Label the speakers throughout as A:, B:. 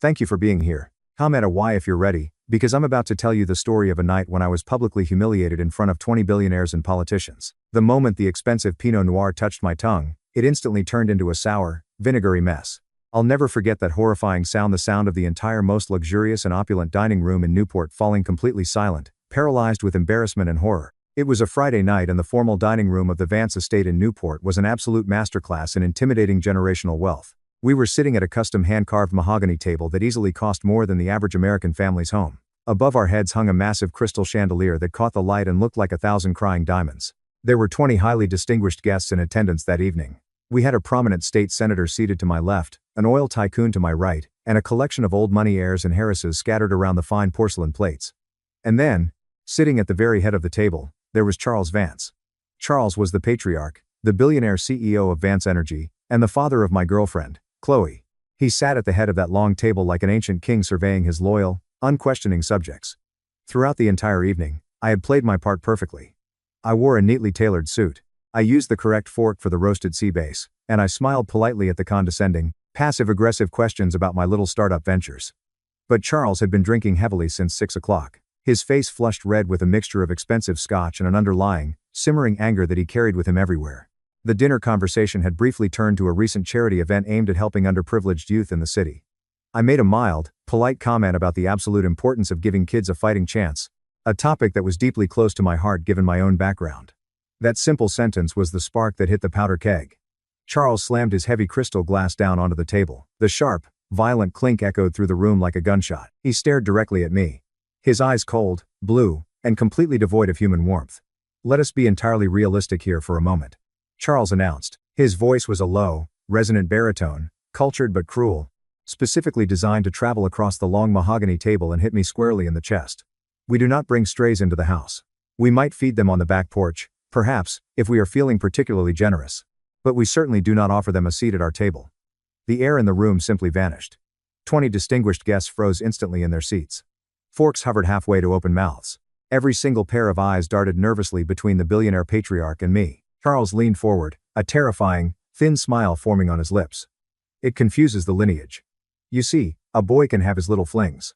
A: Thank you for being here. Comment a Y if you're ready, because I'm about to tell you the story of a night when I was publicly humiliated in front of 20 billionaires and politicians. The moment the expensive Pinot Noir touched my tongue, it instantly turned into a sour, vinegary mess. I'll never forget that horrifying sound, the sound of the entire most luxurious and opulent dining room in Newport falling completely silent, paralyzed with embarrassment and horror. It was a Friday night and the formal dining room of the Vance estate in Newport was an absolute masterclass in intimidating generational wealth. We were sitting at a custom hand-carved mahogany table that easily cost more than the average American family's home. Above our heads hung a massive crystal chandelier that caught the light and looked like 1,000 crying diamonds. There were 20 highly distinguished guests in attendance that evening. We had a prominent state senator seated to my left, an oil tycoon to my right, and a collection of old money heirs and heiresses scattered around the fine porcelain plates. And then, sitting at the very head of the table, there was Charles Vance. Charles was the patriarch, the billionaire CEO of Vance Energy, and the father of my girlfriend, Chloe. He sat at the head of that long table like an ancient king surveying his loyal, unquestioning subjects. Throughout the entire evening, I had played my part perfectly. I wore a neatly tailored suit. I used the correct fork for the roasted sea bass, and I smiled politely at the condescending, passive-aggressive questions about my little startup ventures. But Charles had been drinking heavily since 6 o'clock. His face flushed red with a mixture of expensive scotch and an underlying, simmering anger that he carried with him everywhere. The dinner conversation had briefly turned to a recent charity event aimed at helping underprivileged youth in the city. I made a mild, polite comment about the absolute importance of giving kids a fighting chance, a topic that was deeply close to my heart given my own background. That simple sentence was the spark that hit the powder keg. Charles slammed his heavy crystal glass down onto the table. The sharp, violent clink echoed through the room like a gunshot. He stared directly at me. His eyes cold, blue, and completely devoid of human warmth. Let us be entirely realistic here for a moment, Charles announced. His voice was a low, resonant baritone, cultured but cruel, specifically designed to travel across the long mahogany table and hit me squarely in the chest. We do not bring strays into the house. We might feed them on the back porch, perhaps, if we are feeling particularly generous. But we certainly do not offer them a seat at our table. The air in the room simply vanished. 20 distinguished guests froze instantly in their seats. Forks hovered halfway to open mouths. Every single pair of eyes darted nervously between the billionaire patriarch and me. Charles leaned forward, a terrifying, thin smile forming on his lips. It confuses the lineage. You see, a boy can have his little flings.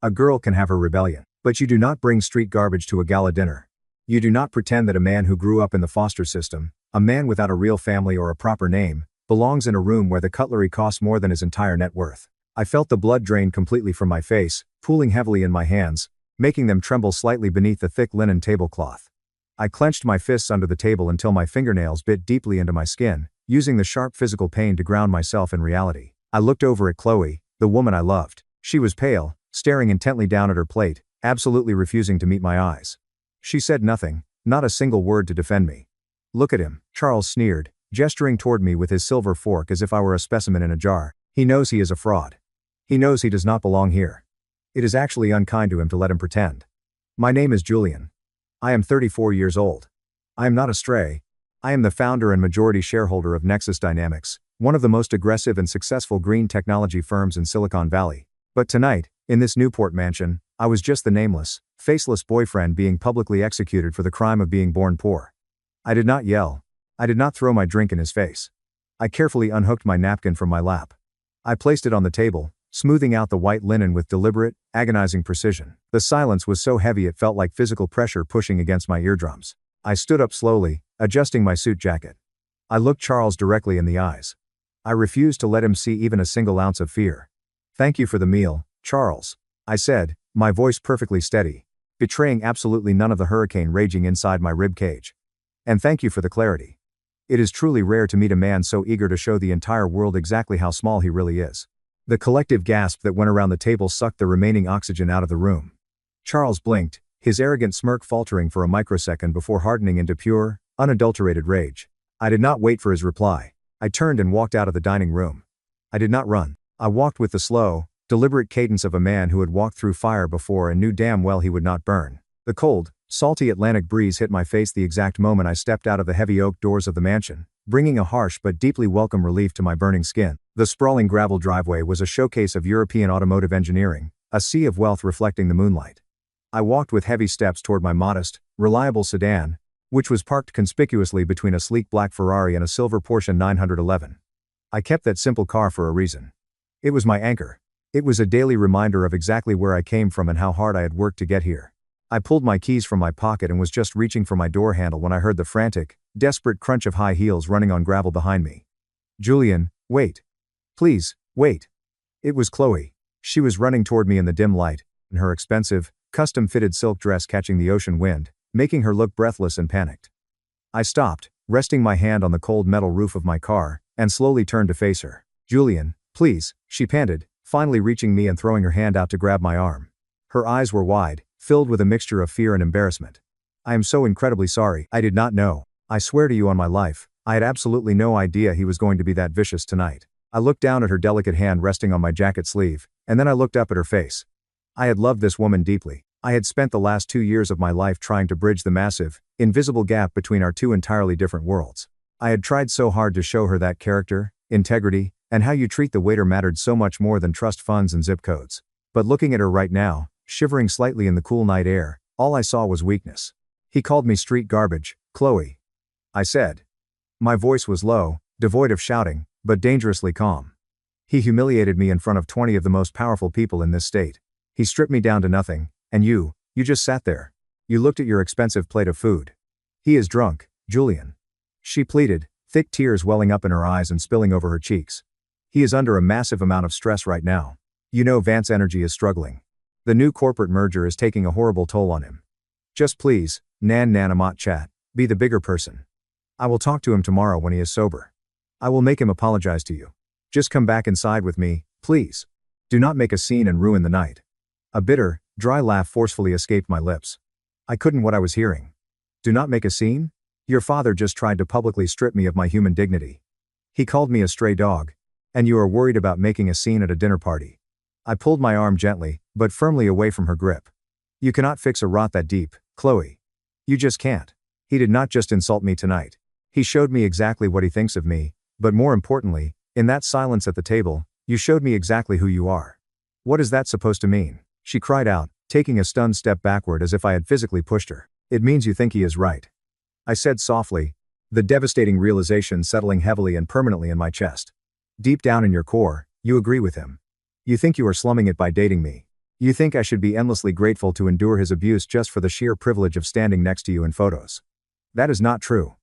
A: A girl can have her rebellion. But you do not bring street garbage to a gala dinner. You do not pretend that a man who grew up in the foster system, a man without a real family or a proper name, belongs in a room where the cutlery costs more than his entire net worth. I felt the blood drain completely from my face, pooling heavily in my hands, making them tremble slightly beneath the thick linen tablecloth. I clenched my fists under the table until my fingernails bit deeply into my skin, using the sharp physical pain to ground myself in reality. I looked over at Chloe, the woman I loved. She was pale, staring intently down at her plate, absolutely refusing to meet my eyes. She said nothing, not a single word to defend me. Look at him, Charles sneered, gesturing toward me with his silver fork as if I were a specimen in a jar. He knows he is a fraud. He knows he does not belong here. It is actually unkind to him to let him pretend. My name is Julian. I am 34 years old. I am not a stray. I am the founder and majority shareholder of Nexus Dynamics, one of the most aggressive and successful green technology firms in Silicon Valley. But tonight, in this Newport mansion, I was just the nameless, faceless boyfriend being publicly executed for the crime of being born poor. I did not yell. I did not throw my drink in his face. I carefully unhooked my napkin from my lap. I placed it on the table, smoothing out the white linen with deliberate, agonizing precision. The silence was so heavy it felt like physical pressure pushing against my eardrums. I stood up slowly, adjusting my suit jacket. I looked Charles directly in the eyes. I refused to let him see even a single ounce of fear. Thank you for the meal, Charles, I said, my voice perfectly steady, betraying absolutely none of the hurricane raging inside my rib cage. And thank you for the clarity. It is truly rare to meet a man so eager to show the entire world exactly how small he really is. The collective gasp that went around the table sucked the remaining oxygen out of the room. Charles blinked, his arrogant smirk faltering for a microsecond before hardening into pure, unadulterated rage. I did not wait for his reply. I turned and walked out of the dining room. I did not run. I walked with the slow, deliberate cadence of a man who had walked through fire before and knew damn well he would not burn. The cold, salty Atlantic breeze hit my face the exact moment I stepped out of the heavy oak doors of the mansion, bringing a harsh but deeply welcome relief to my burning skin. The sprawling gravel driveway was a showcase of European automotive engineering, a sea of wealth reflecting the moonlight. I walked with heavy steps toward my modest, reliable sedan, which was parked conspicuously between a sleek black Ferrari and a silver Porsche 911. I kept that simple car for a reason. It was my anchor. It was a daily reminder of exactly where I came from and how hard I had worked to get here. I pulled my keys from my pocket and was just reaching for my door handle when I heard the frantic, desperate crunch of high heels running on gravel behind me. "Julian, wait. Please, wait." It was Chloe. She was running toward me in the dim light, and her expensive, custom-fitted silk dress catching the ocean wind, making her look breathless and panicked. I stopped, resting my hand on the cold metal roof of my car, and slowly turned to face her. "Julian, please," she panted, finally reaching me and throwing her hand out to grab my arm. Her eyes were wide, filled with a mixture of fear and embarrassment. "I am so incredibly sorry. I did not know. I swear to you on my life, I had absolutely no idea he was going to be that vicious tonight." I looked down at her delicate hand resting on my jacket sleeve, and then I looked up at her face. I had loved this woman deeply. I had spent the last 2 years of my life trying to bridge the massive, invisible gap between our two entirely different worlds. I had tried so hard to show her that character, integrity, and how you treat the waiter mattered so much more than trust funds and zip codes. But looking at her right now, shivering slightly in the cool night air, all I saw was weakness. "He called me street garbage, Chloe," I said. My voice was low, devoid of shouting, but dangerously calm. "He humiliated me in front of 20 of the most powerful people in this state. He stripped me down to nothing, and you just sat there. You looked at your expensive plate of food. He is drunk, Julian," she pleaded, thick tears welling up in her eyes and spilling over her cheeks. "He is under a massive amount of stress right now. You know Vance Energy is struggling. The new corporate merger is taking a horrible toll on him. Just please, Amat chat, be the bigger person. I will talk to him tomorrow when he is sober. I will make him apologize to you. Just come back inside with me, please. Do not make a scene and ruin the night." A bitter, dry laugh forcefully escaped my lips. I couldn't what I was hearing. "Do not make a scene? Your father just tried to publicly strip me of my human dignity. He called me a stray dog. And you are worried about making a scene at a dinner party." I pulled my arm gently, but firmly away from her grip. "You cannot fix a rot that deep, Chloe. You just can't. He did not just insult me tonight. He showed me exactly what he thinks of me, but more importantly, in that silence at the table, you showed me exactly who you are." "What is that supposed to mean?" she cried out, taking a stunned step backward as if I had physically pushed her. "It means you think he is right," I said softly, the devastating realization settling heavily and permanently in my chest. "Deep down in your core, you agree with him. You think you are slumming it by dating me. You think I should be endlessly grateful to endure his abuse just for the sheer privilege of standing next to you in photos. That is not true.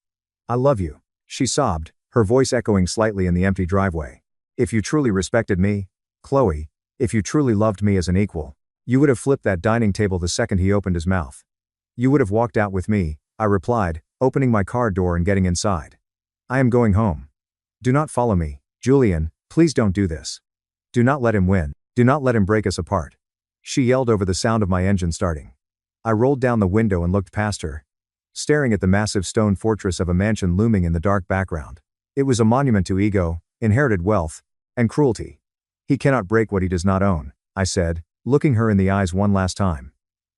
A: I love you," she sobbed, her voice echoing slightly in the empty driveway. "If you truly respected me, Chloe, if you truly loved me as an equal, you would have flipped that dining table the second he opened his mouth. You would have walked out with me," I replied, opening my car door and getting inside. "I am going home. Do not follow me, Julian, please don't do this. Do not let him win. Do not let him break us apart," she yelled over the sound of my engine starting. I rolled down the window and looked past her, staring at the massive stone fortress of a mansion looming in the dark background. It was a monument to ego, inherited wealth, and cruelty. "He cannot break what he does not own," I said, looking her in the eyes one last time.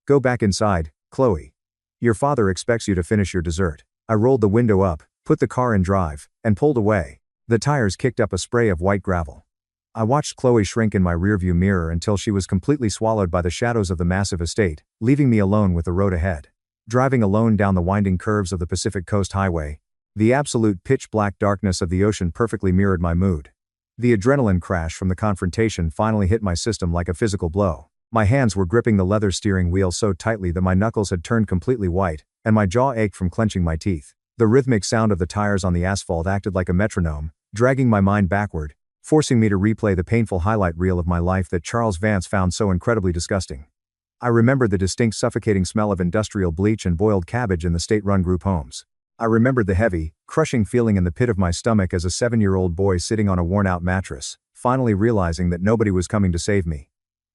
A: "Go back inside, Chloe. Your father expects you to finish your dessert." I rolled the window up, put the car in drive, and pulled away. The tires kicked up a spray of white gravel. I watched Chloe shrink in my rearview mirror until she was completely swallowed by the shadows of the massive estate, leaving me alone with the road ahead. Driving alone down the winding curves of the Pacific Coast Highway, the absolute pitch-black darkness of the ocean perfectly mirrored my mood. The adrenaline crash from the confrontation finally hit my system like a physical blow. My hands were gripping the leather steering wheel so tightly that my knuckles had turned completely white, and my jaw ached from clenching my teeth. The rhythmic sound of the tires on the asphalt acted like a metronome, dragging my mind backward, forcing me to replay the painful highlight reel of my life that Charles Vance found so incredibly disgusting. I remembered the distinct suffocating smell of industrial bleach and boiled cabbage in the state-run group homes. I remembered the heavy, crushing feeling in the pit of my stomach as a 7-year-old boy sitting on a worn-out mattress, finally realizing that nobody was coming to save me.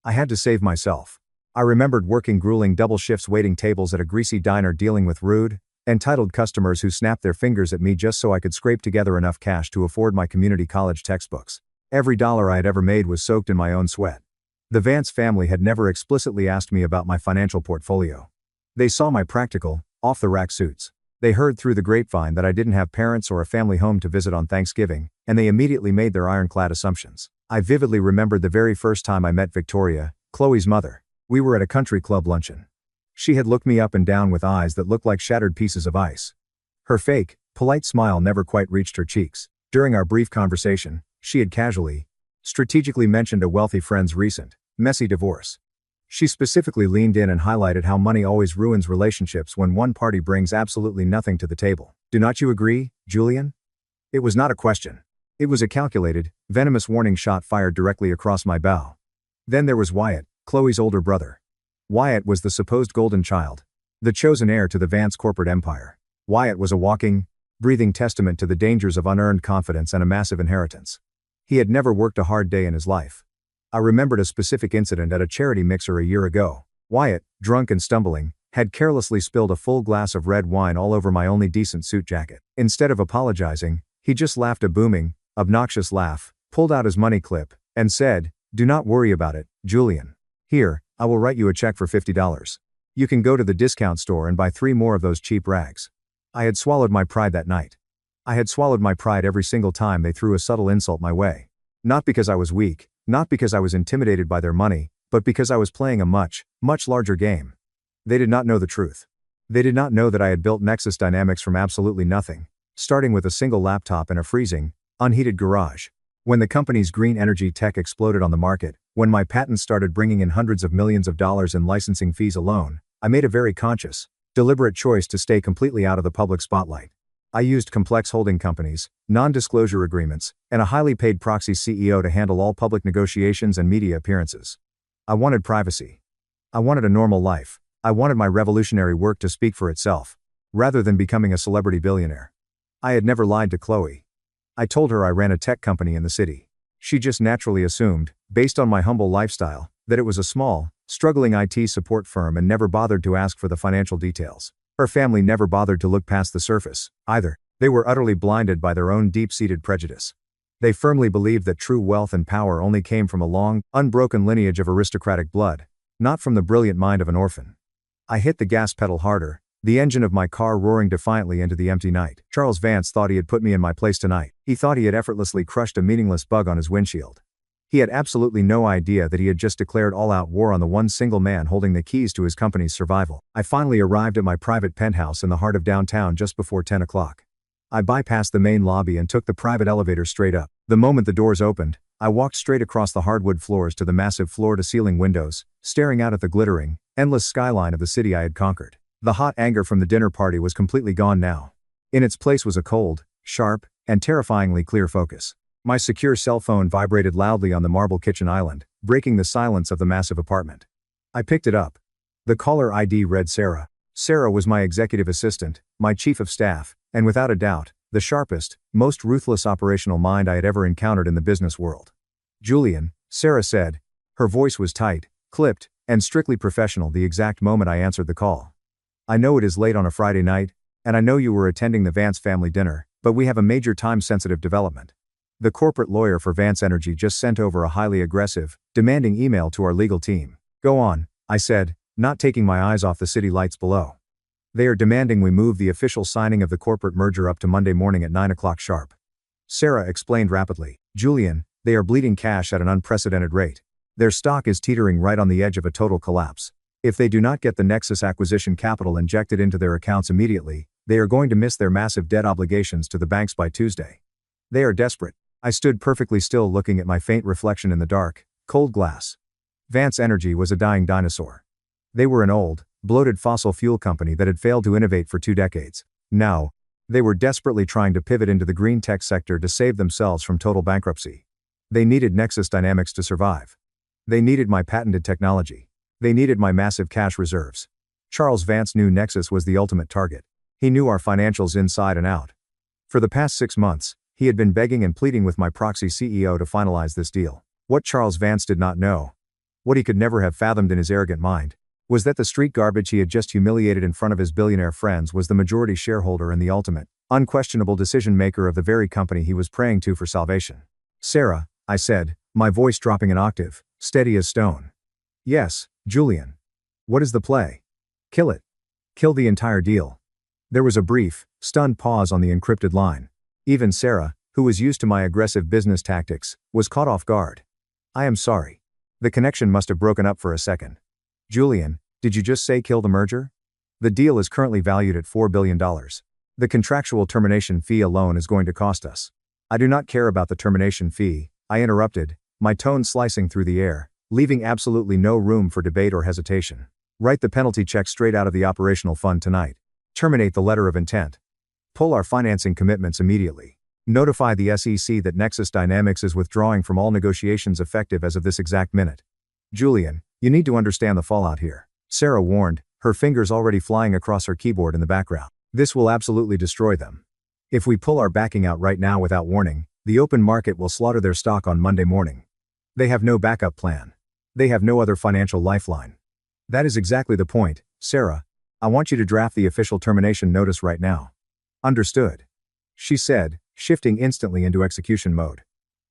A: I had to save myself. I remembered working grueling double shifts waiting tables at a greasy diner dealing with rude, entitled customers who snapped their fingers at me just so I could scrape together enough cash to afford my community college textbooks. Every dollar I had ever made was soaked in my own sweat. The Vance family had never explicitly asked me about my financial portfolio. They saw my practical, off-the-rack suits. They heard through the grapevine that I didn't have parents or a family home to visit on Thanksgiving, and they immediately made their ironclad assumptions. I vividly remembered the very first time I met Victoria, Chloe's mother. We were at a country club luncheon. She had looked me up and down with eyes that looked like shattered pieces of ice. Her fake, polite smile never quite reached her cheeks. During our brief conversation, she had casually strategically mentioned a wealthy friend's recent, messy divorce. She specifically leaned in and highlighted how money always ruins relationships when one party brings absolutely nothing to the table. Do not you agree, Julian? It was not a question. It was a calculated, venomous warning shot fired directly across my bow. Then there was Wyatt, Chloe's older brother. Wyatt was the supposed golden child, the chosen heir to the Vance corporate empire. Wyatt was a walking, breathing testament to the dangers of unearned confidence and a massive inheritance. He had never worked a hard day in his life. I remembered a specific incident at a charity mixer a year ago. Wyatt, drunk and stumbling, had carelessly spilled a full glass of red wine all over my only decent suit jacket. Instead of apologizing, he just laughed a booming, obnoxious laugh, pulled out his money clip, and said, "Do not worry about it, Julian. Here, I will write you a check for $50. You can go to the discount store and buy 3 more of those cheap rags." I had swallowed my pride that night. I had swallowed my pride every single time they threw a subtle insult my way. Not because I was weak, not because I was intimidated by their money, but because I was playing a much, much larger game. They did not know the truth. They did not know that I had built Nexus Dynamics from absolutely nothing, starting with a single laptop in a freezing, unheated garage. When the company's green energy tech exploded on the market, when my patents started bringing in hundreds of millions of dollars in licensing fees alone, I made a very conscious, deliberate choice to stay completely out of the public spotlight. I used complex holding companies, non-disclosure agreements, and a highly paid proxy CEO to handle all public negotiations and media appearances. I wanted privacy. I wanted a normal life. I wanted my revolutionary work to speak for itself, rather than becoming a celebrity billionaire. I had never lied to Chloe. I told her I ran a tech company in the city. She just naturally assumed, based on my humble lifestyle, that it was a small, struggling IT support firm and never bothered to ask for the financial details. Her family never bothered to look past the surface, either. They were utterly blinded by their own deep-seated prejudice. They firmly believed that true wealth and power only came from a long, unbroken lineage of aristocratic blood, not from the brilliant mind of an orphan. I hit the gas pedal harder, the engine of my car roaring defiantly into the empty night. Charles Vance thought he had put me in my place tonight. He thought he had effortlessly crushed a meaningless bug on his windshield. He had absolutely no idea that he had just declared all-out war on the one single man holding the keys to his company's survival. I finally arrived at my private penthouse in the heart of downtown just before 10 o'clock. I bypassed the main lobby and took the private elevator straight up. The moment the doors opened, I walked straight across the hardwood floors to the massive floor-to-ceiling windows, staring out at the glittering, endless skyline of the city I had conquered. The hot anger from the dinner party was completely gone now. In its place was a cold, sharp, and terrifyingly clear focus. My secure cell phone vibrated loudly on the marble kitchen island, breaking the silence of the massive apartment. I picked it up. The caller ID read Sarah. Sarah was my executive assistant, my chief of staff, and without a doubt, the sharpest, most ruthless operational mind I had ever encountered in the business world. "Julian," Sarah said. Her voice was tight, clipped, and strictly professional the exact moment I answered the call. "I know it is late on a Friday night, and I know you were attending the Vance family dinner, but we have a major time-sensitive development. The corporate lawyer for Vance Energy just sent over a highly aggressive, demanding email to our legal team." "Go on," I said, not taking my eyes off the city lights below. "They are demanding we move the official signing of the corporate merger up to Monday morning at 9 o'clock sharp." Sarah explained rapidly. "Julian, they are bleeding cash at an unprecedented rate. Their stock is teetering right on the edge of a total collapse. If they do not get the Nexus acquisition capital injected into their accounts immediately, they are going to miss their massive debt obligations to the banks by Tuesday. They are desperate." I stood perfectly still looking at my faint reflection in the dark, cold glass. Vance Energy was a dying dinosaur. They were an old, bloated fossil fuel company that had failed to innovate for 2 decades. Now, they were desperately trying to pivot into the green tech sector to save themselves from total bankruptcy. They needed Nexus Dynamics to survive. They needed my patented technology. They needed my massive cash reserves. Charles Vance knew Nexus was the ultimate target. He knew our financials inside and out. For the past 6 months, he had been begging and pleading with my proxy CEO to finalize this deal. What Charles Vance did not know, what he could never have fathomed in his arrogant mind, was that the street garbage he had just humiliated in front of his billionaire friends was the majority shareholder and the ultimate, unquestionable decision-maker of the very company he was praying to for salvation. "Sarah," I said, my voice dropping an octave, steady as stone. "Yes, Julian. What is the play?" "Kill it. Kill the entire deal." There was a brief, stunned pause on the encrypted line. Even Sarah, who was used to my aggressive business tactics, was caught off guard. "I am sorry." The connection must have broken up for a second. "Julian, did you just say kill the merger? The deal is currently valued at $4 billion. The contractual termination fee alone is going to cost us." "I do not care about the termination fee," I interrupted, my tone slicing through the air, leaving absolutely no room for debate or hesitation. Write the penalty check straight out of the operational fund tonight. Terminate the letter of intent. Pull our financing commitments immediately. Notify the SEC that Nexus Dynamics is withdrawing from all negotiations effective as of this exact minute. Julian, you need to understand the fallout here, Sarah warned, her fingers already flying across her keyboard in the background. This will absolutely destroy them. If we pull our backing out right now without warning, the open market will slaughter their stock on Monday morning. They have no backup plan. They have no other financial lifeline. That is exactly the point, Sarah. I want you to draft the official termination notice right now. Understood, she said, shifting instantly into execution mode.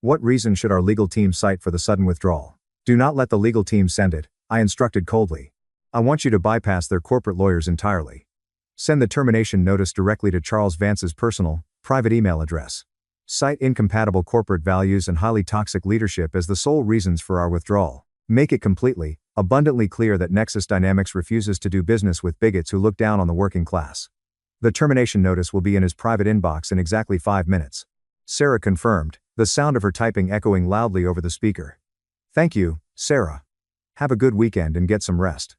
A: What reason should our legal team cite for the sudden withdrawal? Do not let the legal team send it, I instructed coldly. I want you to bypass their corporate lawyers entirely. Send the termination notice directly to Charles Vance's personal, private email address. Cite incompatible corporate values and highly toxic leadership as the sole reasons for our withdrawal. Make it completely, abundantly clear that Nexus Dynamics refuses to do business with bigots who look down on the working class. The termination notice will be in his private inbox in exactly 5 minutes. Sarah confirmed, the sound of her typing echoing loudly over the speaker. Thank you, Sarah. Have a good weekend and get some rest.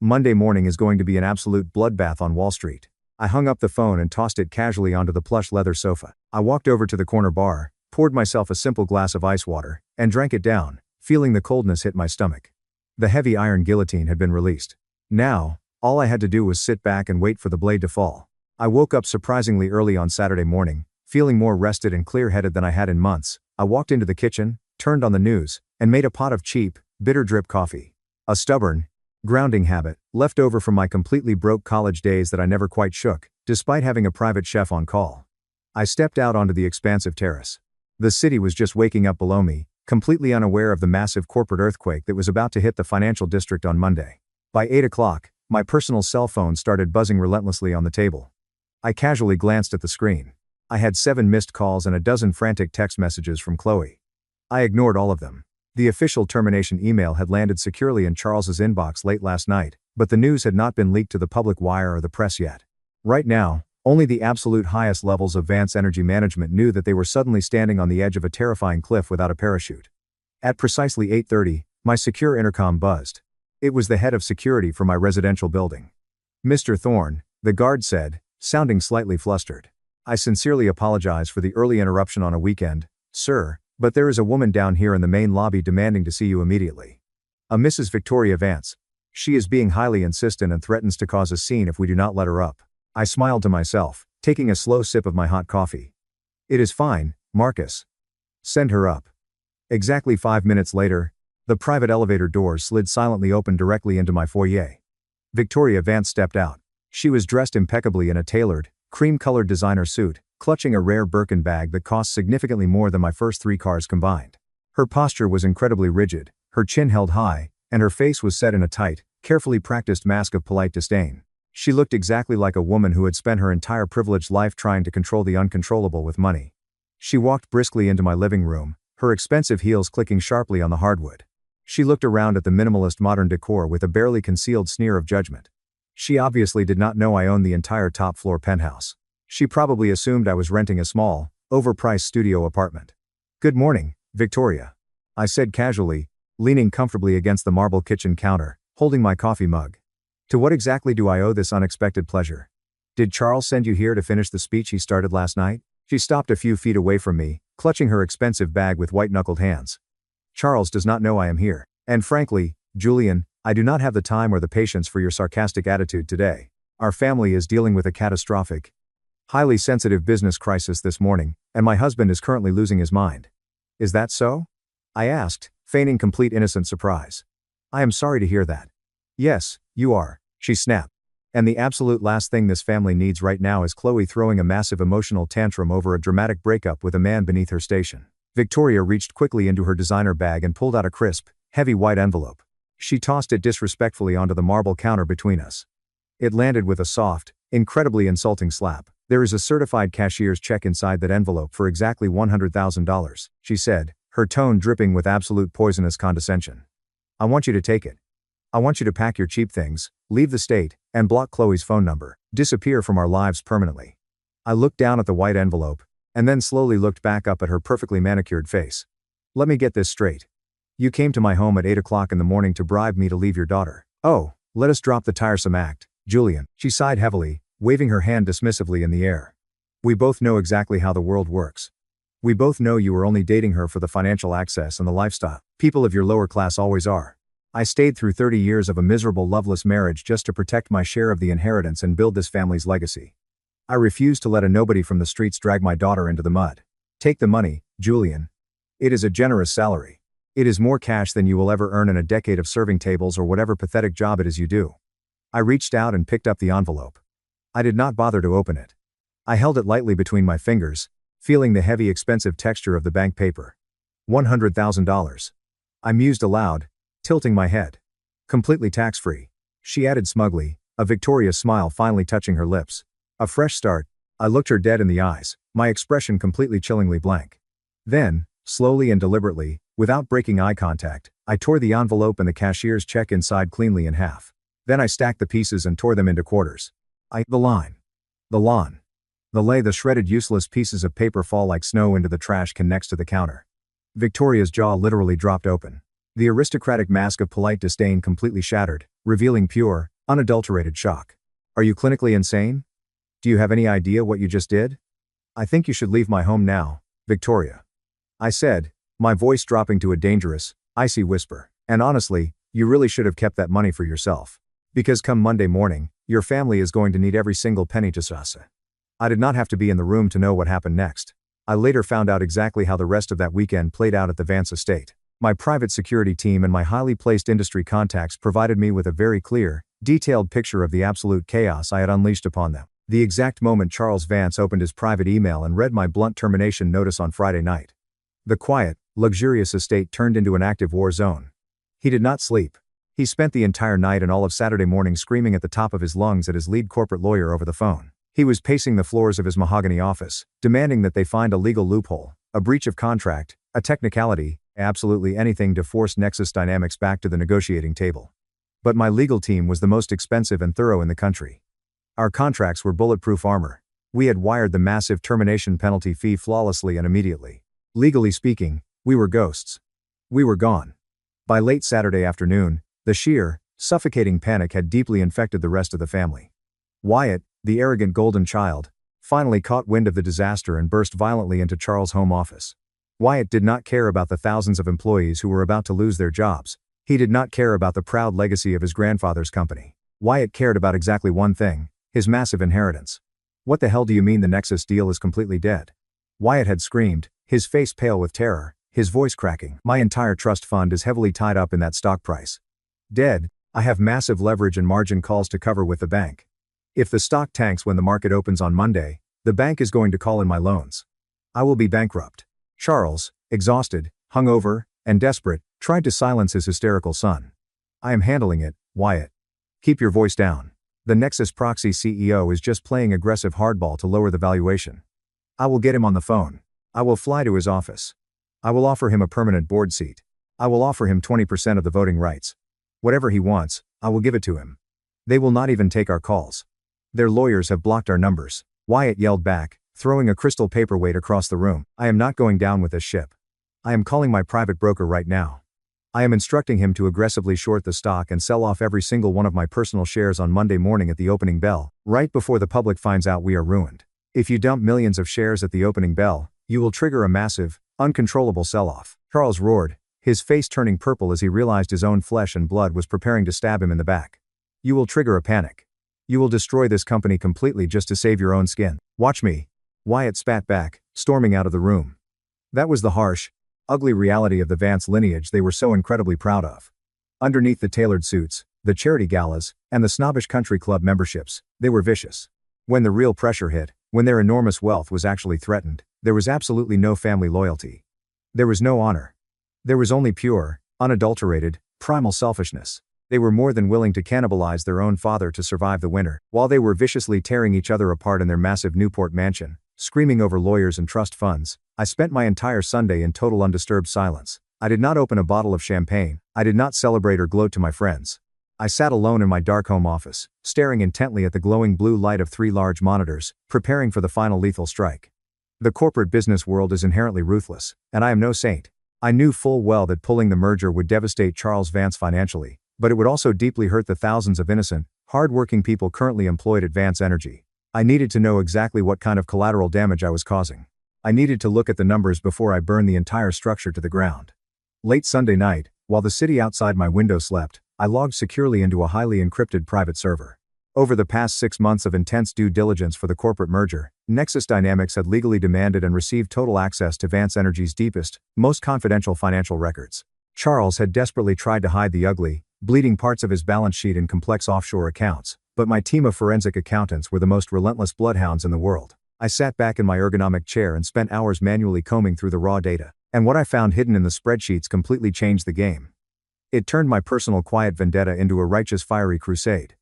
A: Monday morning is going to be an absolute bloodbath on Wall Street. I hung up the phone and tossed it casually onto the plush leather sofa. I walked over to the corner bar, poured myself a simple glass of ice water, and drank it down, feeling the coldness hit my stomach. The heavy iron guillotine had been released. Now, all I had to do was sit back and wait for the blade to fall. I woke up surprisingly early on Saturday morning, feeling more rested and clear-headed than I had in months. I walked into the kitchen, turned on the news, and made a pot of cheap, bitter drip coffee. A stubborn, grounding habit, left over from my completely broke college days that I never quite shook, despite having a private chef on call. I stepped out onto the expansive terrace. The city was just waking up below me, completely unaware of the massive corporate earthquake that was about to hit the financial district on Monday. By 8 o'clock, my personal cell phone started buzzing relentlessly on the table. I casually glanced at the screen. I had 7 missed calls and a dozen frantic text messages from Chloe. I ignored all of them. The official termination email had landed securely in Charles's inbox late last night, but the news had not been leaked to the public wire or the press yet. Right now, only the absolute highest levels of Vance Energy Management knew that they were suddenly standing on the edge of a terrifying cliff without a parachute. At precisely 8:30, my secure intercom buzzed. It was the head of security for my residential building. Mr. Thorne, the guard said, sounding slightly flustered. I sincerely apologize for the early interruption on a weekend, sir, but there is a woman down here in the main lobby demanding to see you immediately. A Mrs. Victoria Vance. She is being highly insistent and threatens to cause a scene if we do not let her up. I smiled to myself, taking a slow sip of my hot coffee. It is fine, Marcus. Send her up. Exactly 5 minutes later, the private elevator doors slid silently open directly into my foyer. Victoria Vance stepped out. She was dressed impeccably in a tailored, cream-colored designer suit, clutching a rare Birkin bag that cost significantly more than my first 3 cars combined. Her posture was incredibly rigid, her chin held high, and her face was set in a tight, carefully practiced mask of polite disdain. She looked exactly like a woman who had spent her entire privileged life trying to control the uncontrollable with money. She walked briskly into my living room, her expensive heels clicking sharply on the hardwood. She looked around at the minimalist modern decor with a barely concealed sneer of judgment. She obviously did not know I owned the entire top-floor penthouse. She probably assumed I was renting a small, overpriced studio apartment. Good morning, Victoria, I said casually, leaning comfortably against the marble kitchen counter, holding my coffee mug. To what exactly do I owe this unexpected pleasure? Did Charles send you here to finish the speech he started last night? She stopped a few feet away from me, clutching her expensive bag with white-knuckled hands. Charles does not know I am here, and frankly, Julian, I do not have the time or the patience for your sarcastic attitude today. Our family is dealing with a catastrophic, highly sensitive business crisis this morning, and my husband is currently losing his mind. Is that so? I asked, feigning complete innocent surprise. I am sorry to hear that. Yes, you are, she snapped. And the absolute last thing this family needs right now is Chloe throwing a massive emotional tantrum over a dramatic breakup with a man beneath her station. Victoria reached quickly into her designer bag and pulled out a crisp, heavy white envelope. She tossed it disrespectfully onto the marble counter between us. It landed with a soft, incredibly insulting slap. There is a certified cashier's check inside that envelope for exactly $100,000, she said, her tone dripping with absolute poisonous condescension. I want you to take it. I want you to pack your cheap things, leave the state, and block Chloe's phone number, disappear from our lives permanently. I looked down at the white envelope, and then slowly looked back up at her perfectly manicured face. Let me get this straight. You came to my home at 8 o'clock in the morning to bribe me to leave your daughter. Oh, let us drop the tiresome act, Julian. She sighed heavily, waving her hand dismissively in the air. We both know exactly how the world works. We both know you were only dating her for the financial access and the lifestyle. People of your lower class always are. I stayed through 30 years of a miserable loveless marriage just to protect my share of the inheritance and build this family's legacy. I refuse to let a nobody from the streets drag my daughter into the mud. Take the money, Julian. It is a generous salary. It is more cash than you will ever earn in a decade of serving tables or whatever pathetic job it is you do. I reached out and picked up the envelope. I did not bother to open it. I held it lightly between my fingers, feeling the heavy expensive texture of the bank paper. $100,000. I mused aloud, tilting my head. Completely tax-free. She added smugly, a victorious smile finally touching her lips. A fresh start. I looked her dead in the eyes, my expression completely chillingly blank. Then, slowly and deliberately, without breaking eye contact, I tore the envelope and the cashier's check inside cleanly in half. Then I stacked the pieces and tore them into quarters. The line. The lawn. The shredded useless pieces of paper fall like snow into the trash can next to the counter. Victoria's jaw literally dropped open. The aristocratic mask of polite disdain completely shattered, revealing pure, unadulterated shock. Are you clinically insane? Do you have any idea what you just did? I think you should leave my home now, Victoria. I said, my voice dropping to a dangerous, icy whisper. And honestly, you really should have kept that money for yourself. Because come Monday morning, your family is going to need every single penny to sasa. I did not have to be in the room to know what happened next. I later found out exactly how the rest of that weekend played out at the Vance estate. My private security team and my highly placed industry contacts provided me with a very clear, detailed picture of the absolute chaos I had unleashed upon them. The exact moment Charles Vance opened his private email and read my blunt termination notice on Friday night. The quiet, luxurious estate turned into an active war zone. He did not sleep. He spent the entire night and all of Saturday morning screaming at the top of his lungs at his lead corporate lawyer over the phone. He was pacing the floors of his mahogany office, demanding that they find a legal loophole, a breach of contract, a technicality, absolutely anything to force Nexus Dynamics back to the negotiating table. But my legal team was the most expensive and thorough in the country. Our contracts were bulletproof armor. We had wired the massive termination penalty fee flawlessly and immediately. Legally speaking, we were ghosts. We were gone. By late Saturday afternoon, the sheer, suffocating panic had deeply infected the rest of the family. Wyatt, the arrogant golden child, finally caught wind of the disaster and burst violently into Charles' home office. Wyatt did not care about the thousands of employees who were about to lose their jobs. He did not care about the proud legacy of his grandfather's company. Wyatt cared about exactly one thing, his massive inheritance. What the hell do you mean the Nexus deal is completely dead? Wyatt had screamed, his face pale with terror, his voice cracking. My entire trust fund is heavily tied up in that stock price. Dead. I have massive leverage and margin calls to cover with the bank. If the stock tanks when the market opens on Monday, the bank is going to call in my loans. I will be bankrupt. Charles, exhausted, hungover, and desperate, tried to silence his hysterical son. I am handling it, Wyatt. Keep your voice down. The Nexus Proxy CEO is just playing aggressive hardball to lower the valuation. I will get him on the phone. I will fly to his office. I will offer him a permanent board seat. I will offer him 20% of the voting rights. Whatever he wants, I will give it to him. They will not even take our calls. Their lawyers have blocked our numbers. Wyatt yelled back, throwing a crystal paperweight across the room. I am not going down with this ship. I am calling my private broker right now. I am instructing him to aggressively short the stock and sell off every single one of my personal shares on Monday morning at the opening bell, right before the public finds out we are ruined. If you dump millions of shares at the opening bell, you will trigger a massive, uncontrollable sell-off. Charles roared, his face turning purple as he realized his own flesh and blood was preparing to stab him in the back. You will trigger a panic. You will destroy this company completely just to save your own skin. Watch me. Wyatt spat back, storming out of the room. That was the harsh, ugly reality of the Vance lineage they were so incredibly proud of. Underneath the tailored suits, the charity galas, and the snobbish country club memberships, they were vicious. When the real pressure hit, when their enormous wealth was actually threatened, there was absolutely no family loyalty. There was no honor. There was only pure, unadulterated, primal selfishness. They were more than willing to cannibalize their own father to survive the winter, while they were viciously tearing each other apart in their massive Newport mansion, screaming over lawyers and trust funds. I spent my entire Sunday in total undisturbed silence. I did not open a bottle of champagne. I did not celebrate or gloat to my friends. I sat alone in my dark home office, staring intently at the glowing blue light of 3 large monitors, preparing for the final lethal strike. The corporate business world is inherently ruthless, and I am no saint. I knew full well that pulling the merger would devastate Charles Vance financially, but it would also deeply hurt the thousands of innocent, hard-working people currently employed at Vance Energy. I needed to know exactly what kind of collateral damage I was causing. I needed to look at the numbers before I burned the entire structure to the ground. Late Sunday night, while the city outside my window slept, I logged securely into a highly encrypted private server. Over the past 6 months of intense due diligence for the corporate merger, Nexus Dynamics had legally demanded and received total access to Vance Energy's deepest, most confidential financial records. Charles had desperately tried to hide the ugly, bleeding parts of his balance sheet in complex offshore accounts, but my team of forensic accountants were the most relentless bloodhounds in the world. I sat back in my ergonomic chair and spent hours manually combing through the raw data, and what I found hidden in the spreadsheets completely changed the game. It turned my personal quiet vendetta into a righteous fiery crusade.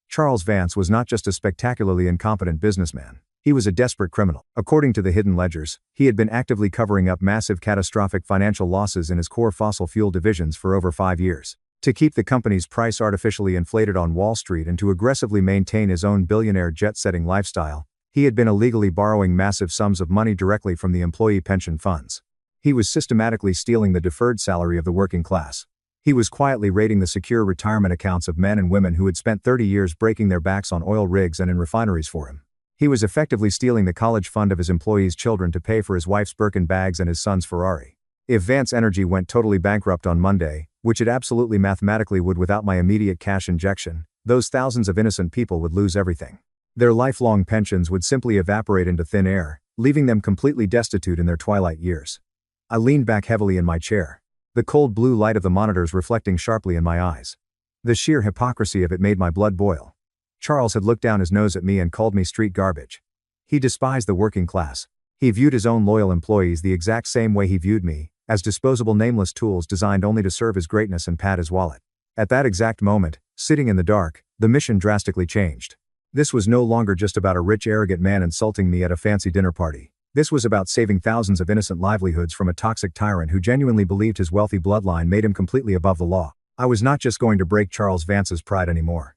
A: Charles Vance was not just a spectacularly incompetent businessman. He was a desperate criminal. According to the hidden ledgers, he had been actively covering up massive catastrophic financial losses in his core fossil fuel divisions for over 5 years. To keep the company's price artificially inflated on Wall Street and to aggressively maintain his own billionaire jet-setting lifestyle, he had been illegally borrowing massive sums of money directly from the employee pension funds. He was systematically stealing the deferred salary of the working class. He was quietly raiding the secure retirement accounts of men and women who had spent 30 years breaking their backs on oil rigs and in refineries for him. He was effectively stealing the college fund of his employees' children to pay for his wife's Birkin bags and his son's Ferrari. If Vance Energy went totally bankrupt on Monday, which it absolutely mathematically would without my immediate cash injection, those thousands of innocent people would lose everything. Their lifelong pensions would simply evaporate into thin air, leaving them completely destitute in their twilight years. I leaned back heavily in my chair, the cold blue light of the monitors reflecting sharply in my eyes. The sheer hypocrisy of it made my blood boil. Charles had looked down his nose at me and called me street garbage. He despised the working class. He viewed his own loyal employees the exact same way he viewed me, as disposable nameless tools designed only to serve his greatness and pad his wallet. At that exact moment, sitting in the dark, the mission drastically changed. This was no longer just about a rich arrogant man insulting me at a fancy dinner party. This was about saving thousands of innocent livelihoods from a toxic tyrant who genuinely believed his wealthy bloodline made him completely above the law. I was not just going to break Charles Vance's pride anymore.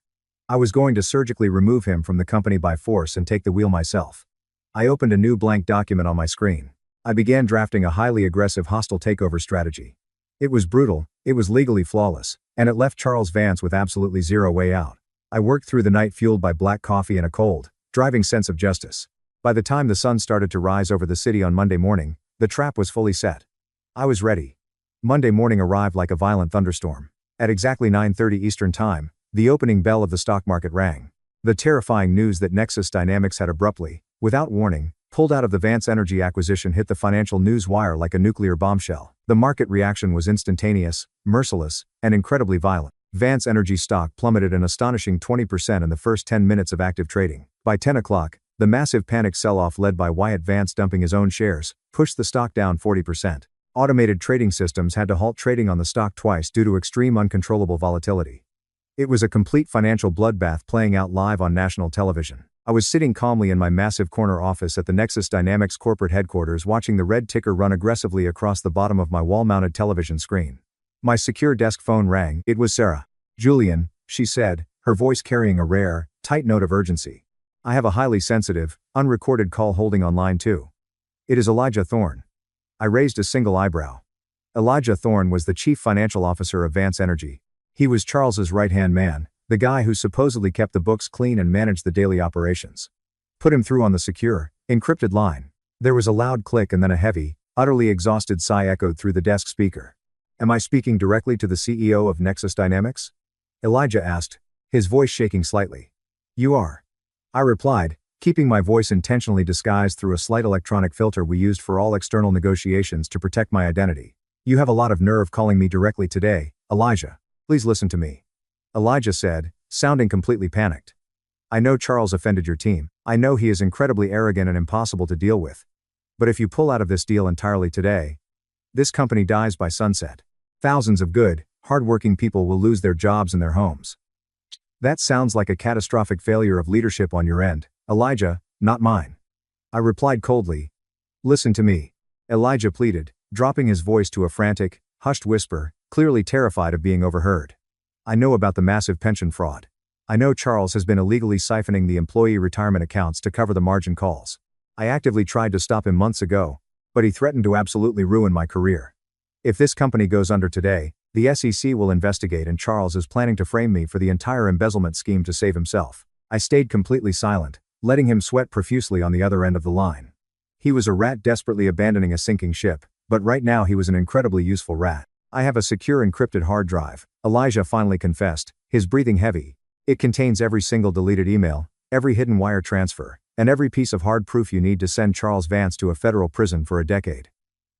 A: I was going to surgically remove him from the company by force and take the wheel myself. I opened a new blank document on my screen. I began drafting a highly aggressive hostile takeover strategy. It was brutal, it was legally flawless, and it left Charles Vance with absolutely zero way out. I worked through the night fueled by black coffee and a cold, driving sense of justice. By the time the sun started to rise over the city on Monday morning, the trap was fully set. I was ready. Monday morning arrived like a violent thunderstorm. At exactly 9:30 Eastern Time, the opening bell of the stock market rang. The terrifying news that Nexus Dynamics had abruptly, without warning, pulled out of the Vance Energy acquisition hit the financial news wire like a nuclear bombshell. The market reaction was instantaneous, merciless, and incredibly violent. Vance Energy stock plummeted an astonishing 20% in the first 10 minutes of active trading. By 10 o'clock, the massive panic sell-off led by Wyatt Vance dumping his own shares, pushed the stock down 40%. Automated trading systems had to halt trading on the stock twice due to extreme uncontrollable volatility. It was a complete financial bloodbath playing out live on national television. I was sitting calmly in my massive corner office at the Nexus Dynamics corporate headquarters watching the red ticker run aggressively across the bottom of my wall-mounted television screen. My secure desk phone rang. It was Sarah. "Julian," she said, her voice carrying a rare, tight note of urgency. "I have a highly sensitive, unrecorded call holding on line 2. It is Elijah Thorne." I raised a single eyebrow. Elijah Thorne was the chief financial officer of Vance Energy. He was Charles's right-hand man, the guy who supposedly kept the books clean and managed the daily operations. Put him through on the secure, encrypted line. There was a loud click and then a heavy, utterly exhausted sigh echoed through the desk speaker. "Am I speaking directly to the CEO of Nexus Dynamics?" Elijah asked, his voice shaking slightly. "You are," I replied, keeping my voice intentionally disguised through a slight electronic filter we used for all external negotiations to protect my identity. "You have a lot of nerve calling me directly today, Elijah. Please listen to me," Elijah said, sounding completely panicked. "I know Charles offended your team. I know he is incredibly arrogant and impossible to deal with. But if you pull out of this deal entirely today, this company dies by sunset. Thousands of good, hardworking people will lose their jobs and their homes." "That sounds like a catastrophic failure of leadership on your end, Elijah, not mine," I replied coldly. "Listen to me," Elijah pleaded, dropping his voice to a frantic, hushed whisper, clearly terrified of being overheard. "I know about the massive pension fraud. I know Charles has been illegally siphoning the employee retirement accounts to cover the margin calls. I actively tried to stop him months ago, but he threatened to absolutely ruin my career. If this company goes under today, the SEC will investigate and Charles is planning to frame me for the entire embezzlement scheme to save himself. I stayed completely silent, letting him sweat profusely on the other end of the line. He was a rat desperately abandoning a sinking ship, but right now he was an incredibly useful rat. I have a secure encrypted hard drive, Elijah finally confessed, his breathing heavy. It contains every single deleted email, every hidden wire transfer, and every piece of hard proof you need to send Charles Vance to a federal prison for a decade.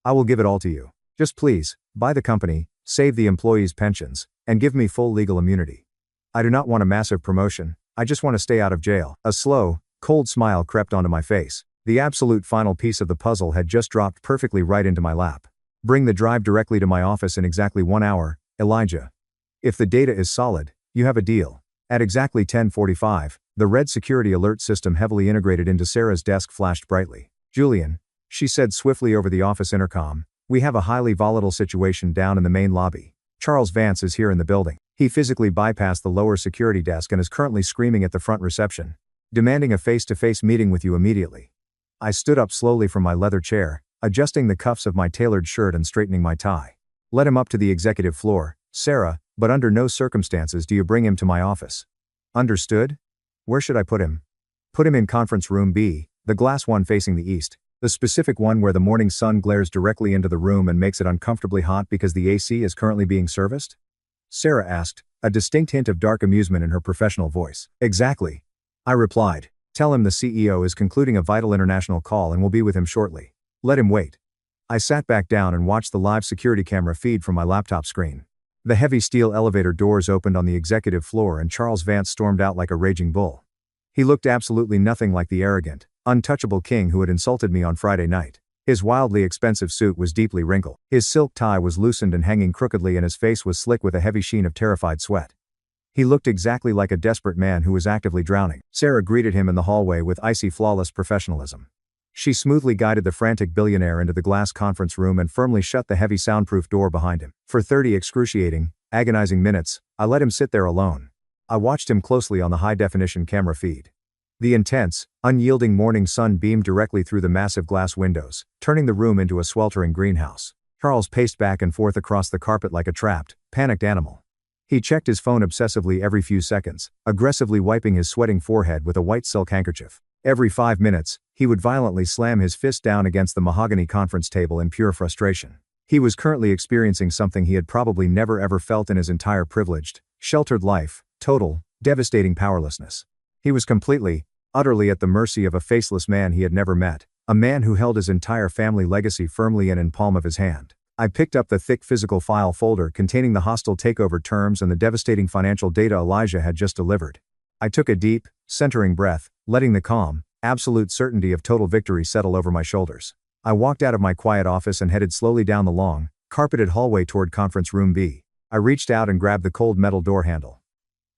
A: I will give it all to you. Just please, buy the company, save the employees' pensions, and give me full legal immunity. I do not want a massive promotion, I just want to stay out of jail. A slow, cold smile crept onto my face. The absolute final piece of the puzzle had just dropped perfectly right into my lap. Bring the drive directly to my office in exactly 1 hour, Elijah. If the data is solid, you have a deal. At exactly 10:45, the red security alert system heavily integrated into Sarah's desk flashed brightly. Julian, she said swiftly over the office intercom, we have a highly volatile situation down in the main lobby. Charles Vance is here in the building. He physically bypassed the lower security desk and is currently screaming at the front reception, demanding a face-to-face meeting with you immediately. I stood up slowly from my leather chair, adjusting the cuffs of my tailored shirt and straightening my tie. Let him up to the executive floor, Sarah, but under no circumstances do you bring him to my office. Understood? Where should I put him? Put him in conference room B, the glass one facing the east, the specific one where the morning sun glares directly into the room and makes it uncomfortably hot because the AC is currently being serviced? Sarah asked, a distinct hint of dark amusement in her professional voice. Exactly. I replied. Tell him the CEO is concluding a vital international call and will be with him shortly. Let him wait. I sat back down and watched the live security camera feed from my laptop screen. The heavy steel elevator doors opened on the executive floor and Charles Vance stormed out like a raging bull. He looked absolutely nothing like the arrogant, untouchable king who had insulted me on Friday night. His wildly expensive suit was deeply wrinkled. His silk tie was loosened and hanging crookedly and his face was slick with a heavy sheen of terrified sweat. He looked exactly like a desperate man who was actively drowning. Sarah greeted him in the hallway with icy flawless professionalism. She smoothly guided the frantic billionaire into the glass conference room and firmly shut the heavy soundproof door behind him. For 30 excruciating, agonizing minutes, I let him sit there alone. I watched him closely on the high-definition camera feed. The intense, unyielding morning sun beamed directly through the massive glass windows, turning the room into a sweltering greenhouse. Charles paced back and forth across the carpet like a trapped, panicked animal. He checked his phone obsessively every few seconds, aggressively wiping his sweating forehead with a white silk handkerchief. Every 5 minutes, he would violently slam his fist down against the mahogany conference table in pure frustration. He was currently experiencing something he had probably never ever felt in his entire privileged, sheltered life, total, devastating powerlessness. He was completely, utterly at the mercy of a faceless man he had never met, a man who held his entire family legacy firmly in palm of his hand. I picked up the thick physical file folder containing the hostile takeover terms and the devastating financial data Elijah had just delivered. I took a deep, centering breath, letting the calm, absolute certainty of total victory settle over my shoulders. I walked out of my quiet office and headed slowly down the long, carpeted hallway toward conference room B. I reached out and grabbed the cold metal door handle.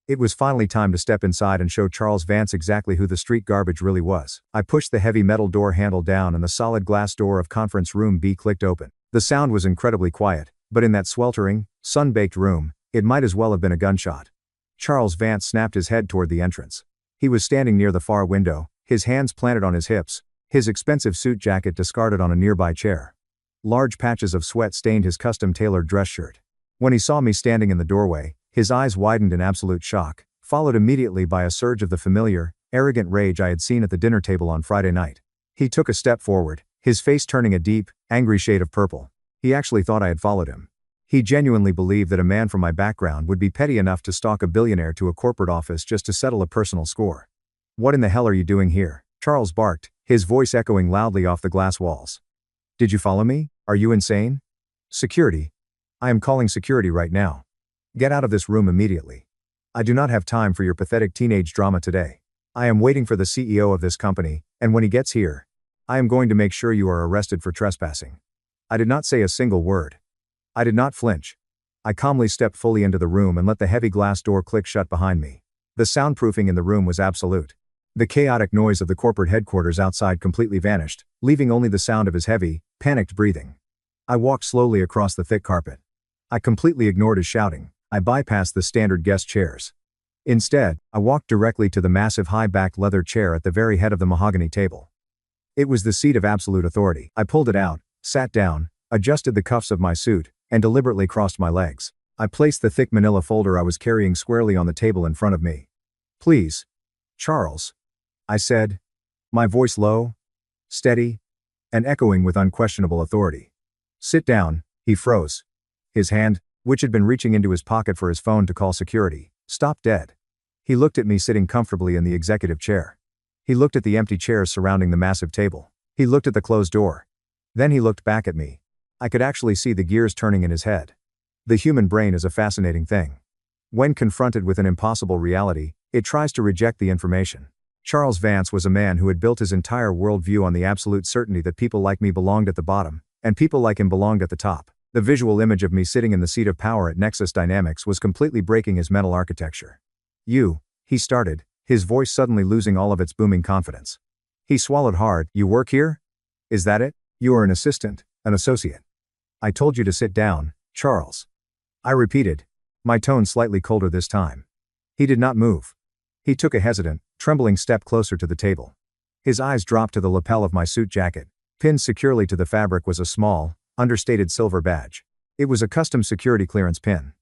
A: It was finally time to step inside and show Charles Vance exactly who the street garbage really was. I pushed the heavy metal door handle down and the solid glass door of conference room B clicked open. The sound was incredibly quiet, but in that sweltering, sun-baked room, it might as well have been a gunshot. Charles Vance snapped his head toward the entrance. He was standing near the far window, his hands planted on his hips, his expensive suit jacket discarded on a nearby chair. Large patches of sweat stained his custom-tailored dress shirt. When he saw me standing in the doorway, his eyes widened in absolute shock, followed immediately by a surge of the familiar, arrogant rage I had seen at the dinner table on Friday night. He took a step forward, his face turning a deep, angry shade of purple. He actually thought I had followed him. He genuinely believed that a man from my background would be petty enough to stalk a billionaire to a corporate office just to settle a personal score. What in the hell are you doing here? Charles barked, his voice echoing loudly off the glass walls. Did you follow me? Are you insane? Security. I am calling security right now. Get out of this room immediately. I do not have time for your pathetic teenage drama today. I am waiting for the CEO of this company, and when he gets here, I am going to make sure you are arrested for trespassing. I did not say a single word. I did not flinch. I calmly stepped fully into the room and let the heavy glass door click shut behind me. The soundproofing in the room was absolute. The chaotic noise of the corporate headquarters outside completely vanished, leaving only the sound of his heavy, panicked breathing. I walked slowly across the thick carpet. I completely ignored his shouting. I bypassed the standard guest chairs. Instead, I walked directly to the massive high-backed leather chair at the very head of the mahogany table. It was the seat of absolute authority. I pulled it out, sat down, adjusted the cuffs of my suit, and deliberately crossed my legs. I placed the thick manila folder I was carrying squarely on the table in front of me. "Please, Charles," I said, my voice low, steady, and echoing with unquestionable authority. "Sit down." He froze. His hand, which had been reaching into his pocket for his phone to call security, stopped dead. He looked at me sitting comfortably in the executive chair. He looked at the empty chairs surrounding the massive table. He looked at the closed door. Then he looked back at me. I could actually see the gears turning in his head. The human brain is a fascinating thing. When confronted with an impossible reality, it tries to reject the information. Charles Vance was a man who had built his entire worldview on the absolute certainty that people like me belonged at the bottom, and people like him belonged at the top. The visual image of me sitting in the seat of power at Nexus Dynamics was completely breaking his mental architecture. "You," he started, his voice suddenly losing all of its booming confidence. He swallowed hard. "You work here? Is that it? You are an assistant, an associate. I told you to sit down, Charles." I repeated, my tone slightly colder this time. He did not move. He took a hesitant, trembling step closer to the table. His eyes dropped to the lapel of my suit jacket. Pinned securely to the fabric was a small, understated silver badge. It was a custom security clearance pin.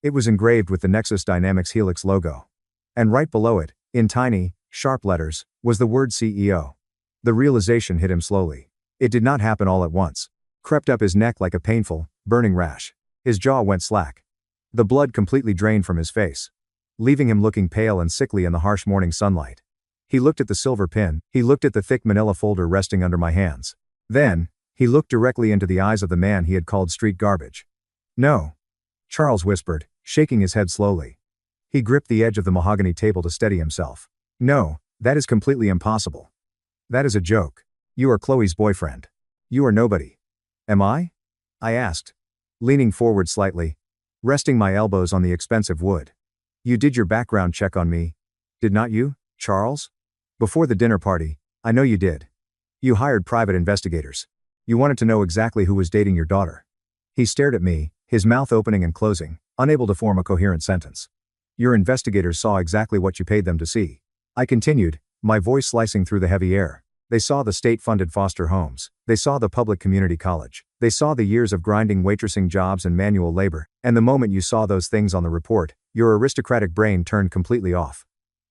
A: It was engraved with the Nexus Dynamics Helix logo. And right below it, in tiny, sharp letters, was the word CEO. The realization hit him slowly. It did not happen all at once. Crept up his neck like a painful, burning rash. His jaw went slack. The blood completely drained from his face, leaving him looking pale and sickly in the harsh morning sunlight. He looked at the silver pin, he looked at the thick manila folder resting under my hands. Then, he looked directly into the eyes of the man he had called street garbage. "No," Charles whispered, shaking his head slowly. He gripped the edge of the mahogany table to steady himself. "No, that is completely impossible. That is a joke. You are Chloe's boyfriend. You are nobody." "Am I?" I asked, leaning forward slightly, resting my elbows on the expensive wood. "You did your background check on me, did not you, Charles? Before the dinner party, I know you did. You hired private investigators. You wanted to know exactly who was dating your daughter." He stared at me, his mouth opening and closing, unable to form a coherent sentence. "Your investigators saw exactly what you paid them to see." I continued, my voice slicing through the heavy air. "They saw the state-funded foster homes. They saw the public community college. They saw the years of grinding waitressing jobs and manual labor, and the moment you saw those things on the report, your aristocratic brain turned completely off.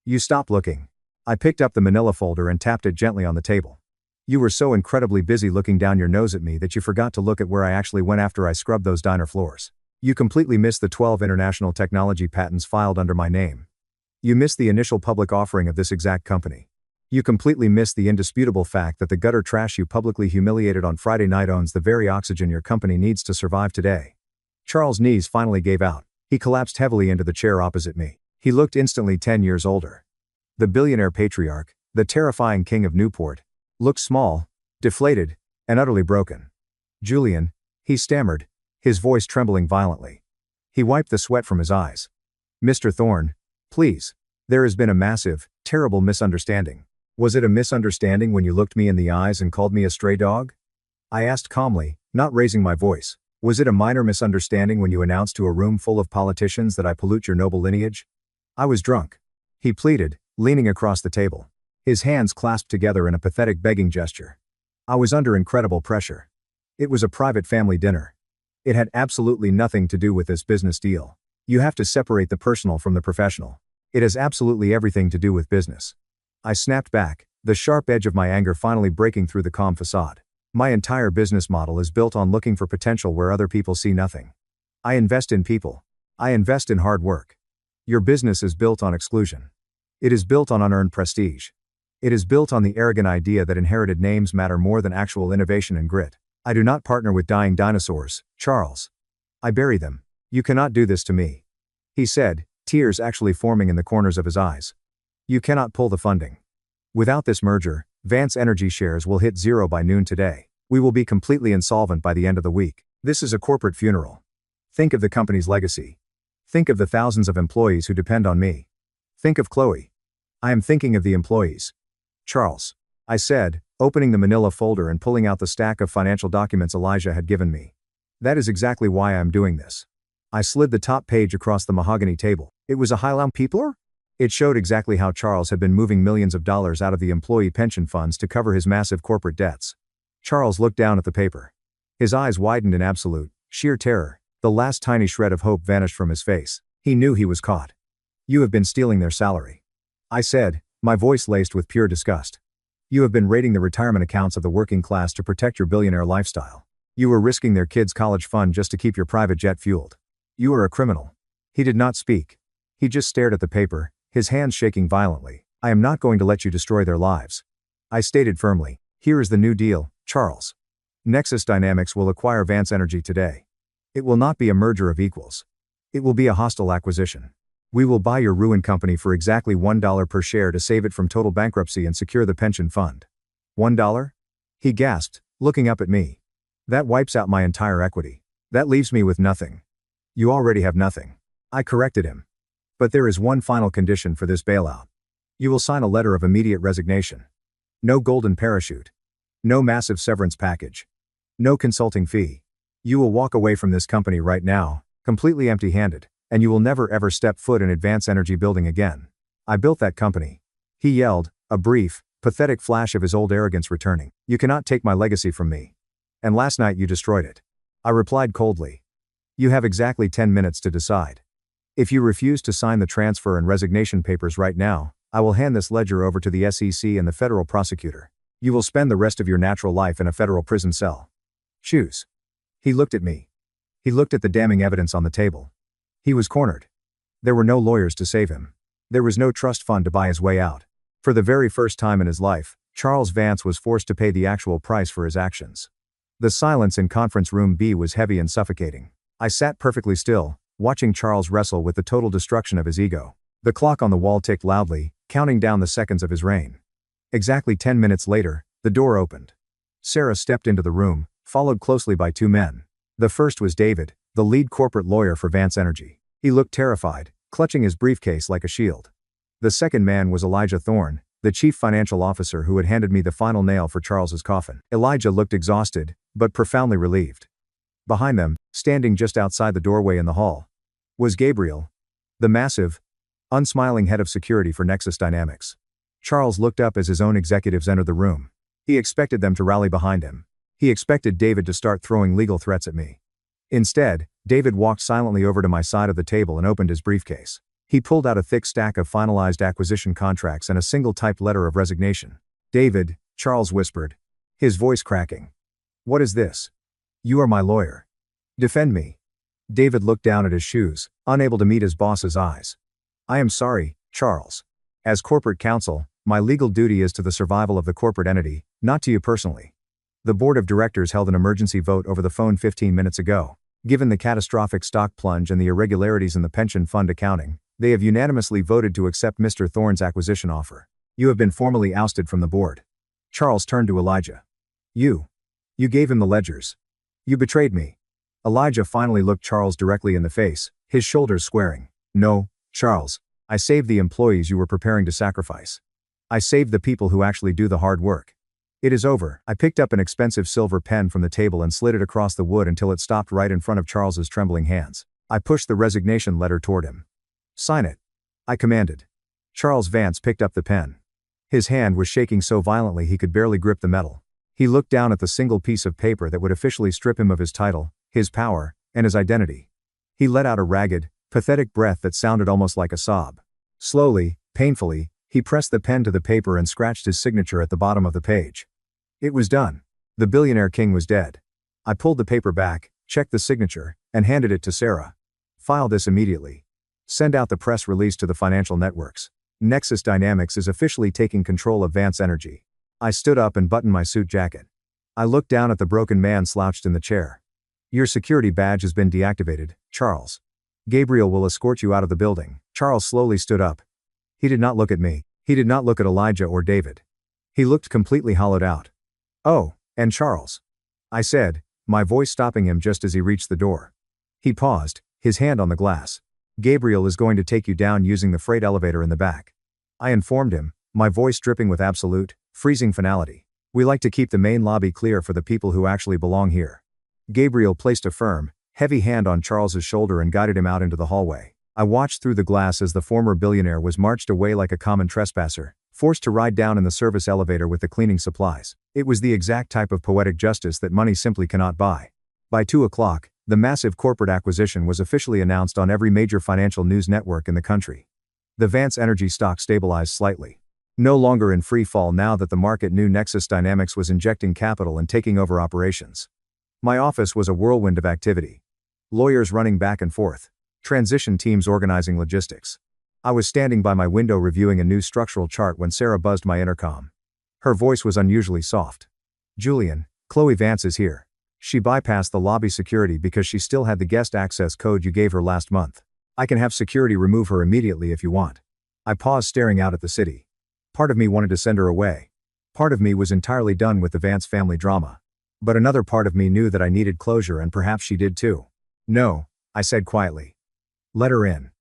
A: You stopped looking." I picked up the manila folder and tapped it gently on the table. "You were so incredibly busy looking down your nose at me that you forgot to look at where I actually went after I scrubbed those diner floors. You completely missed the 12 international technology patents filed under my name. You missed the initial public offering of this exact company. You completely missed the indisputable fact that the gutter trash you publicly humiliated on Friday night owns the very oxygen your company needs to survive today." Charles' knees finally gave out. He collapsed heavily into the chair opposite me. He looked instantly 10 years older. The billionaire patriarch, the terrifying king of Newport, looked small, deflated, and utterly broken. "Julian," he stammered, his voice trembling violently. He wiped the sweat from his eyes. "Mr. Thorne, please. There has been a massive, terrible misunderstanding." "Was it a misunderstanding when you looked me in the eyes and called me a stray dog?" I asked calmly, not raising my voice. "Was it a minor misunderstanding when you announced to a room full of politicians that I pollute your noble lineage?" "I was drunk," he pleaded, leaning across the table. His hands clasped together in a pathetic begging gesture. "I was under incredible pressure. It was a private family dinner. It had absolutely nothing to do with this business deal. You have to separate the personal from the professional. It has absolutely everything to do with business." I snapped back, the sharp edge of my anger finally breaking through the calm facade. "My entire business model is built on looking for potential where other people see nothing. I invest in people. I invest in hard work. Your business is built on exclusion. It is built on unearned prestige. It is built on the arrogant idea that inherited names matter more than actual innovation and grit. I do not partner with dying dinosaurs, Charles. I bury them. You cannot do this to me," he said, tears actually forming in the corners of his eyes. "You cannot pull the funding. Without this merger, Vance Energy shares will hit zero by noon today. We will be completely insolvent by the end of the week. This is a corporate funeral. Think of the company's legacy. Think of the thousands of employees who depend on me. Think of Chloe. I am thinking of the employees." "Charles," I said, opening the manila folder and pulling out the stack of financial documents Elijah had given me. "That is exactly why I am doing this." I slid the top page across the mahogany table. It was a Highland Peopler? It showed exactly how Charles had been moving millions of dollars out of the employee pension funds to cover his massive corporate debts. Charles looked down at the paper. His eyes widened in absolute, sheer terror. The last tiny shred of hope vanished from his face. He knew he was caught. You have been stealing their salary, I said, my voice laced with pure disgust. You have been raiding the retirement accounts of the working class to protect your billionaire lifestyle. You were risking their kids' college fund just to keep your private jet fueled. You are a criminal. He did not speak. He just stared at the paper, his hands shaking violently. I am not going to let you destroy their lives. I stated firmly. Here is the new deal, Charles. Nexus Dynamics will acquire Vance Energy today. It will not be a merger of equals. It will be a hostile acquisition. We will buy your ruined company for exactly $1 per share to save it from total bankruptcy and secure the pension fund. $1? He gasped, looking up at me. That wipes out my entire equity. That leaves me with nothing. You already have nothing. I corrected him. But there is one final condition for this bailout. You will sign a letter of immediate resignation. No golden parachute. No massive severance package. No consulting fee. You will walk away from this company right now, completely empty-handed, and you will never ever step foot in Vance Energy building again. I built that company. He yelled, a brief, pathetic flash of his old arrogance returning. You cannot take my legacy from me. And last night you destroyed it. I replied coldly. You have exactly 10 minutes to decide. If you refuse to sign the transfer and resignation papers right now, I will hand this ledger over to the SEC and the federal prosecutor. You will spend the rest of your natural life in a federal prison cell. Choose. He looked at me. He looked at the damning evidence on the table. He was cornered. There were no lawyers to save him. There was no trust fund to buy his way out. For the very first time in his life, Charles Vance was forced to pay the actual price for his actions. The silence in conference room B was heavy and suffocating. I sat perfectly still, watching Charles wrestle with the total destruction of his ego. The clock on the wall ticked loudly, counting down the seconds of his reign. Exactly 10 minutes later, the door opened. Sarah stepped into the room, followed closely by two men. The first was David, the lead corporate lawyer for Vance Energy. He looked terrified, clutching his briefcase like a shield. The second man was Elijah Thorne, the chief financial officer who had handed me the final nail for Charles's coffin. Elijah looked exhausted, but profoundly relieved. Behind them, standing just outside the doorway in the hall, was Gabriel, the massive, unsmiling head of security for Nexus Dynamics. Charles looked up as his own executives entered the room. He expected them to rally behind him. He expected David to start throwing legal threats at me. Instead, David walked silently over to my side of the table and opened his briefcase. He pulled out a thick stack of finalized acquisition contracts and a single typed letter of resignation. David, Charles whispered, his voice cracking. What is this? You are my lawyer. Defend me. David looked down at his shoes, unable to meet his boss's eyes. I am sorry, Charles. As corporate counsel, my legal duty is to the survival of the corporate entity, not to you personally. The board of directors held an emergency vote over the phone 15 minutes ago. Given the catastrophic stock plunge and the irregularities in the pension fund accounting, they have unanimously voted to accept Mr. Thorne's acquisition offer. You have been formally ousted from the board. Charles turned to Elijah. You gave him the ledgers. You betrayed me. Elijah finally looked Charles directly in the face, his shoulders squaring. No, Charles. I saved the employees you were preparing to sacrifice. I saved the people who actually do the hard work. It is over. I picked up an expensive silver pen from the table and slid it across the wood until it stopped right in front of Charles's trembling hands. I pushed the resignation letter toward him. Sign it, I commanded. Charles Vance picked up the pen. His hand was shaking so violently he could barely grip the metal. He looked down at the single piece of paper that would officially strip him of his title, his power, and his identity. He let out a ragged, pathetic breath that sounded almost like a sob. Slowly, painfully, he pressed the pen to the paper and scratched his signature at the bottom of the page. It was done. The billionaire king was dead. I pulled the paper back, checked the signature, and handed it to Sarah. File this immediately. Send out the press release to the financial networks. Nexus Dynamics is officially taking control of Vance Energy. I stood up and buttoned my suit jacket. I looked down at the broken man slouched in the chair. Your security badge has been deactivated, Charles. Gabriel will escort you out of the building. Charles slowly stood up. He did not look at me. He did not look at Elijah or David. He looked completely hollowed out. Oh, and Charles, I said, my voice stopping him just as he reached the door. He paused, his hand on the glass. Gabriel is going to take you down using the freight elevator in the back. I informed him, my voice dripping with absolute, freezing finality. We like to keep the main lobby clear for the people who actually belong here. Gabriel placed a firm, heavy hand on Charles's shoulder and guided him out into the hallway. I watched through the glass as the former billionaire was marched away like a common trespasser, forced to ride down in the service elevator with the cleaning supplies. It was the exact type of poetic justice that money simply cannot buy. By 2 o'clock, The massive corporate acquisition was officially announced on every major financial news network in the country. The Vance Energy stock stabilized slightly. No longer in free fall now that the market knew Nexus Dynamics was injecting capital and taking over operations. My office was a whirlwind of activity. Lawyers running back and forth. Transition teams organizing logistics. I was standing by my window reviewing a new structural chart when Sarah buzzed my intercom. Her voice was unusually soft. "Julian, Chloe Vance is here. She bypassed the lobby security because she still had the guest access code you gave her last month. I can have security remove her immediately if you want." I paused staring out at the city. Part of me wanted to send her away. Part of me was entirely done with the Vance family drama. But another part of me knew that I needed closure and perhaps she did too. "No," I said quietly. "Let her in."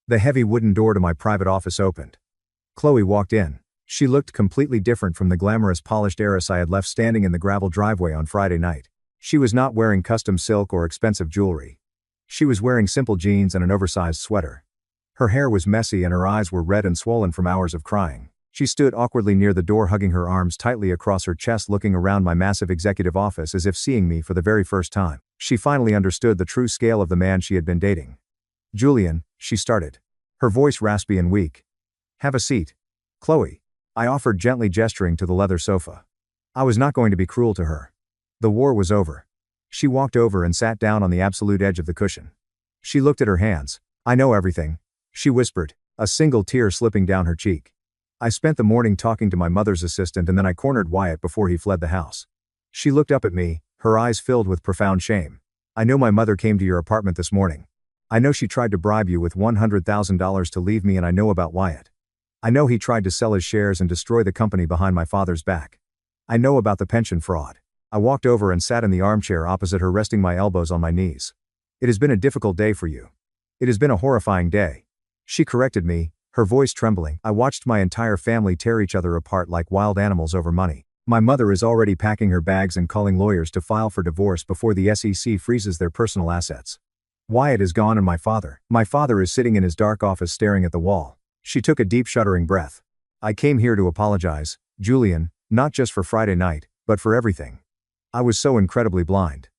A: The heavy wooden door to my private office opened. Chloe walked in. She looked completely different from the glamorous polished heiress I had left standing in the gravel driveway on Friday night. She was not wearing custom silk or expensive jewelry. She was wearing simple jeans and an oversized sweater. Her hair was messy and her eyes were red and swollen from hours of crying. She stood awkwardly near the door, hugging her arms tightly across her chest, looking around my massive executive office as if seeing me for the very first time. She finally understood the true scale of the man she had been dating. "Julian," she started. Her voice raspy and weak. "Have a seat, Chloe," I offered, gently gesturing to the leather sofa. I was not going to be cruel to her. The war was over. She walked over and sat down on the absolute edge of the cushion. She looked at her hands. "I know everything," she whispered, a single tear slipping down her cheek. "I spent the morning talking to my mother's assistant and then I cornered Wyatt before he fled the house." She looked up at me, her eyes filled with profound shame. "I know my mother came to your apartment this morning. I know she tried to bribe you with $100,000 to leave me, and I know about Wyatt. I know he tried to sell his shares and destroy the company behind my father's back. I know about the pension fraud." I walked over and sat in the armchair opposite her, resting my elbows on my knees. "It has been a difficult day for you. It has been a horrifying day," she corrected me, her voice trembling. "I watched my entire family tear each other apart like wild animals over money. My mother is already packing her bags and calling lawyers to file for divorce before the SEC freezes their personal assets. Wyatt is gone and my father is sitting in his dark office staring at the wall." She took a deep, shuddering breath. "I came here to apologize, Julian, not just for Friday night, but for everything. I was so incredibly blind.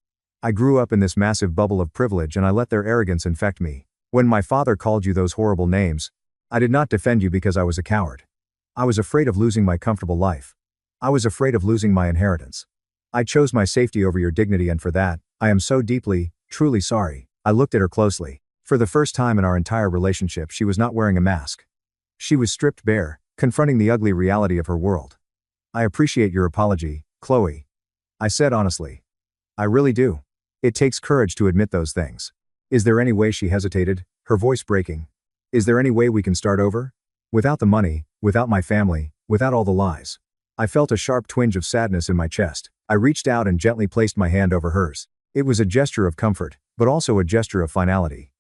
A: I grew up in this massive bubble of privilege and I let their arrogance infect me. When my father called you those horrible names, I did not defend you because I was a coward. I was afraid of losing my comfortable life. I was afraid of losing my inheritance. I chose my safety over your dignity, and for that, I am so deeply, truly sorry." I looked at her closely. For the first time in our entire relationship, she was not wearing a mask. She was stripped bare, confronting the ugly reality of her world. "I appreciate your apology, Chloe," I said honestly. "I really do. It takes courage to admit those things." "Is there any way," she hesitated, her voice breaking. "Is there any way we can start over? Without the money, without my family, without all the lies." I felt a sharp twinge of sadness in my chest. I reached out and gently placed my hand over hers. It was a gesture of comfort, but also a gesture of finality.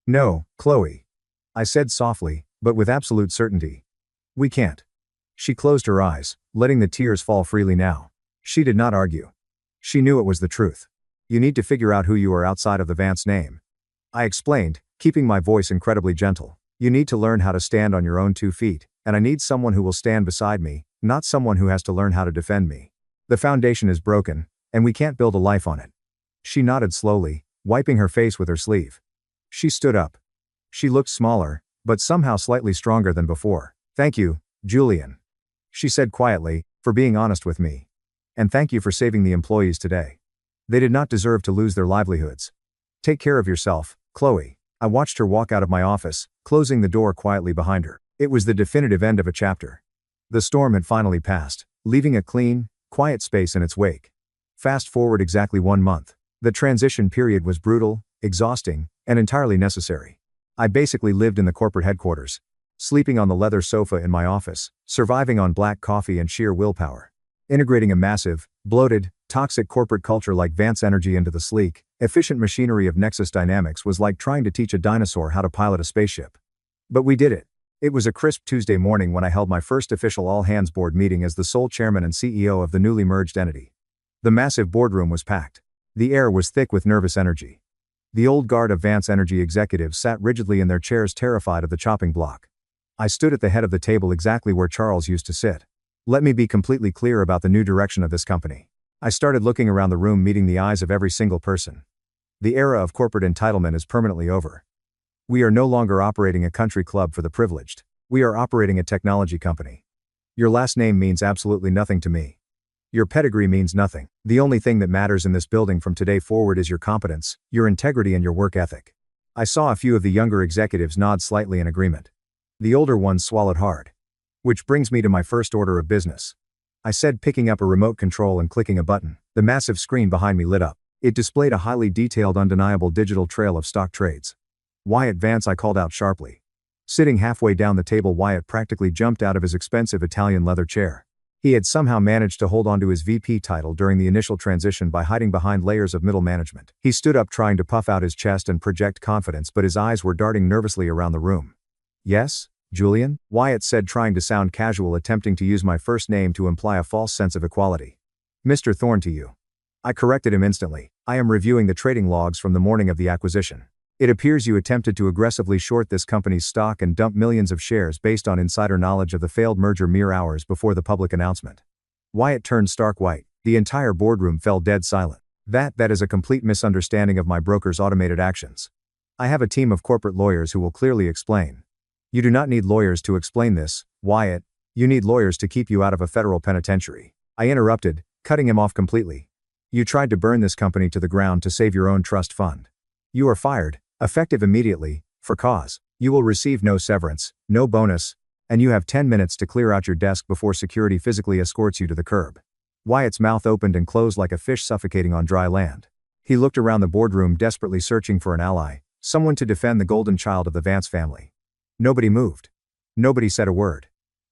A: "No, Chloe," I said softly, but with absolute certainty. "We can't." She closed her eyes, letting the tears fall freely now. She did not argue. She knew it was the truth. "You need to figure out who you are outside of the Vance name," I explained, keeping my voice incredibly gentle. "You need to learn how to stand on your own 2 feet, and I need someone who will stand beside me, not someone who has to learn how to defend me. The foundation is broken, and we can't build a life on it." She nodded slowly, wiping her face with her sleeve. She stood up. She looked smaller, but somehow slightly stronger than before. "Thank you, Julian," she said quietly, "for being honest with me. And thank you for saving the employees today. They did not deserve to lose their livelihoods. Take care of yourself, Chloe." I watched her walk out of my office, closing the door quietly behind her. It was the definitive end of a chapter. The storm had finally passed, leaving a clean, quiet space in its wake. Fast forward exactly 1 month. The transition period was brutal, exhausting, and entirely necessary. I basically lived in the corporate headquarters, sleeping on the leather sofa in my office, surviving on black coffee and sheer willpower. Integrating a massive, bloated, toxic corporate culture like Vance Energy into the sleek, efficient machinery of Nexus Dynamics was like trying to teach a dinosaur how to pilot a spaceship. But we did it. It was a crisp Tuesday morning when I held my first official all-hands board meeting as the sole chairman and CEO of the newly merged entity. The massive boardroom was packed. The air was thick with nervous energy. The old guard of Vance Energy executives sat rigidly in their chairs, terrified of the chopping block. I stood at the head of the table, exactly where Charles used to sit. "Let me be completely clear about the new direction of this company." I started looking around the room, meeting the eyes of every single person. The era of corporate entitlement is permanently over. We are no longer operating a country club for the privileged. We are operating a technology company. Your last name means absolutely nothing to me. Your pedigree means nothing. The only thing that matters in this building from today forward is your competence, your integrity, and your work ethic. I saw a few of the younger executives nod slightly in agreement. The older ones swallowed hard. Which brings me to my first order of business, I said, picking up a remote control and clicking a button. The massive screen behind me lit up. It displayed a highly detailed, undeniable digital trail of stock trades. Wyatt Vance, I called out sharply. Sitting halfway down the table, Wyatt practically jumped out of his expensive Italian leather chair. He had somehow managed to hold onto his VP title during the initial transition by hiding behind layers of middle management. He stood up, trying to puff out his chest and project confidence, but his eyes were darting nervously around the room. Yes, Julian? Wyatt said, trying to sound casual, attempting to use my first name to imply a false sense of equality. Mr. Thorne to you. I corrected him instantly. I am reviewing the trading logs from the morning of the acquisition. It appears you attempted to aggressively short this company's stock and dump millions of shares based on insider knowledge of the failed merger mere hours before the public announcement. Wyatt turned stark white. The entire boardroom fell dead silent. That is a complete misunderstanding of my broker's automated actions. I have a team of corporate lawyers who will clearly explain. You do not need lawyers to explain this, Wyatt. You need lawyers to keep you out of a federal penitentiary. I interrupted, cutting him off completely. You tried to burn this company to the ground to save your own trust fund. You are fired. Effective immediately, for cause. You will receive no severance, no bonus, and you have 10 minutes to clear out your desk before security physically escorts you to the curb. Wyatt's mouth opened and closed like a fish suffocating on dry land. He looked around the boardroom, desperately searching for an ally, someone to defend the golden child of the Vance family. Nobody moved. Nobody said a word.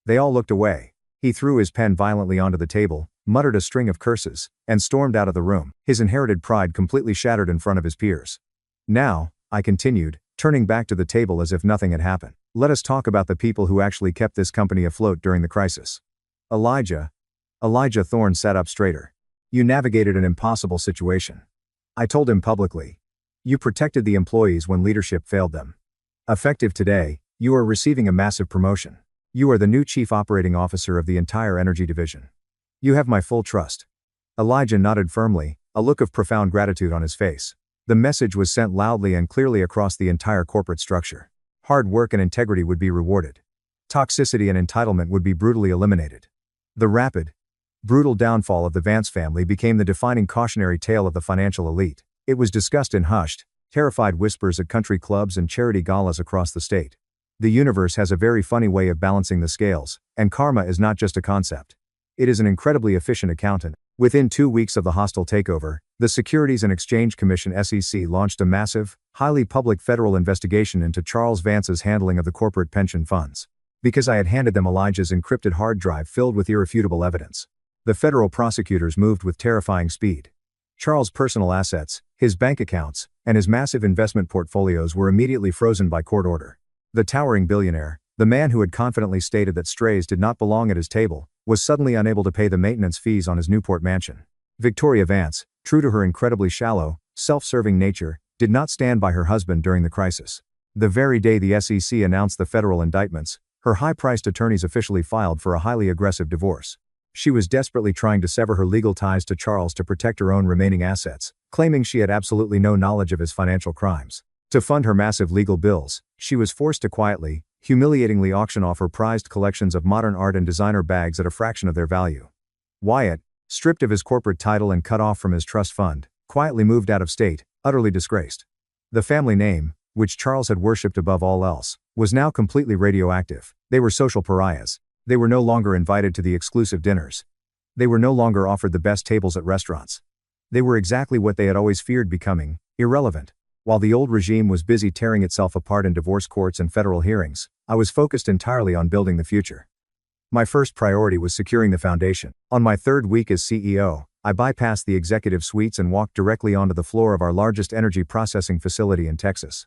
A: They all looked away. He threw his pen violently onto the table, muttered a string of curses, and stormed out of the room, his inherited pride completely shattered in front of his peers. Now, I continued, turning back to the table as if nothing had happened. Let us talk about the people who actually kept this company afloat during the crisis. Elijah Thorne sat up straighter. You navigated an impossible situation. I told him publicly. You protected the employees when leadership failed them. Effective today, you are receiving a massive promotion. You are the new chief operating officer of the entire energy division. You have my full trust. Elijah nodded firmly, a look of profound gratitude on his face. The message was sent loudly and clearly across the entire corporate structure. Hard work and integrity would be rewarded. Toxicity and entitlement would be brutally eliminated. The rapid, brutal downfall of the Vance family became the defining cautionary tale of the financial elite. It was discussed in hushed, terrified whispers at country clubs and charity galas across the state. The universe has a very funny way of balancing the scales, and karma is not just a concept. It is an incredibly efficient accountant. Within 2 weeks of the hostile takeover, the Securities and Exchange Commission (SEC) launched a massive, highly public federal investigation into Charles Vance's handling of the corporate pension funds. Because I had handed them Elijah's encrypted hard drive filled with irrefutable evidence, the federal prosecutors moved with terrifying speed. Charles' personal assets, his bank accounts, and his massive investment portfolios were immediately frozen by court order. The towering billionaire, the man who had confidently stated that strays did not belong at his table, was suddenly unable to pay the maintenance fees on his Newport mansion. Victoria Vance, true to her incredibly shallow, self-serving nature, did not stand by her husband during the crisis. The very day the SEC announced the federal indictments, her high-priced attorneys officially filed for a highly aggressive divorce. She was desperately trying to sever her legal ties to Charles to protect her own remaining assets, claiming she had absolutely no knowledge of his financial crimes. To fund her massive legal bills, she was forced to quietly, humiliatingly auction off her prized collections of modern art and designer bags at a fraction of their value. Wyatt, stripped of his corporate title and cut off from his trust fund, quietly moved out of state, utterly disgraced. The family name, which Charles had worshipped above all else, was now completely radioactive. They were social pariahs. They were no longer invited to the exclusive dinners. They were no longer offered the best tables at restaurants. They were exactly what they had always feared becoming, irrelevant. While the old regime was busy tearing itself apart in divorce courts and federal hearings, I was focused entirely on building the future. My first priority was securing the foundation. On my third week as CEO, I bypassed the executive suites and walked directly onto the floor of our largest energy processing facility in Texas.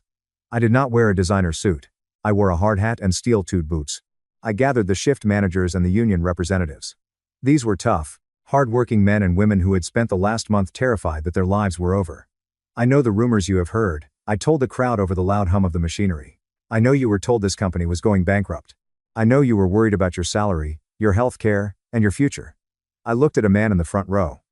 A: I did not wear a designer suit. I wore a hard hat and steel-toed boots. I gathered the shift managers and the union representatives. These were tough, hard-working men and women who had spent the last month terrified that their lives were over. I know the rumors you have heard, I told the crowd over the loud hum of the machinery. I know you were told this company was going bankrupt. I know you were worried about your salary, your health care, and your future. I looked at a man in the front row.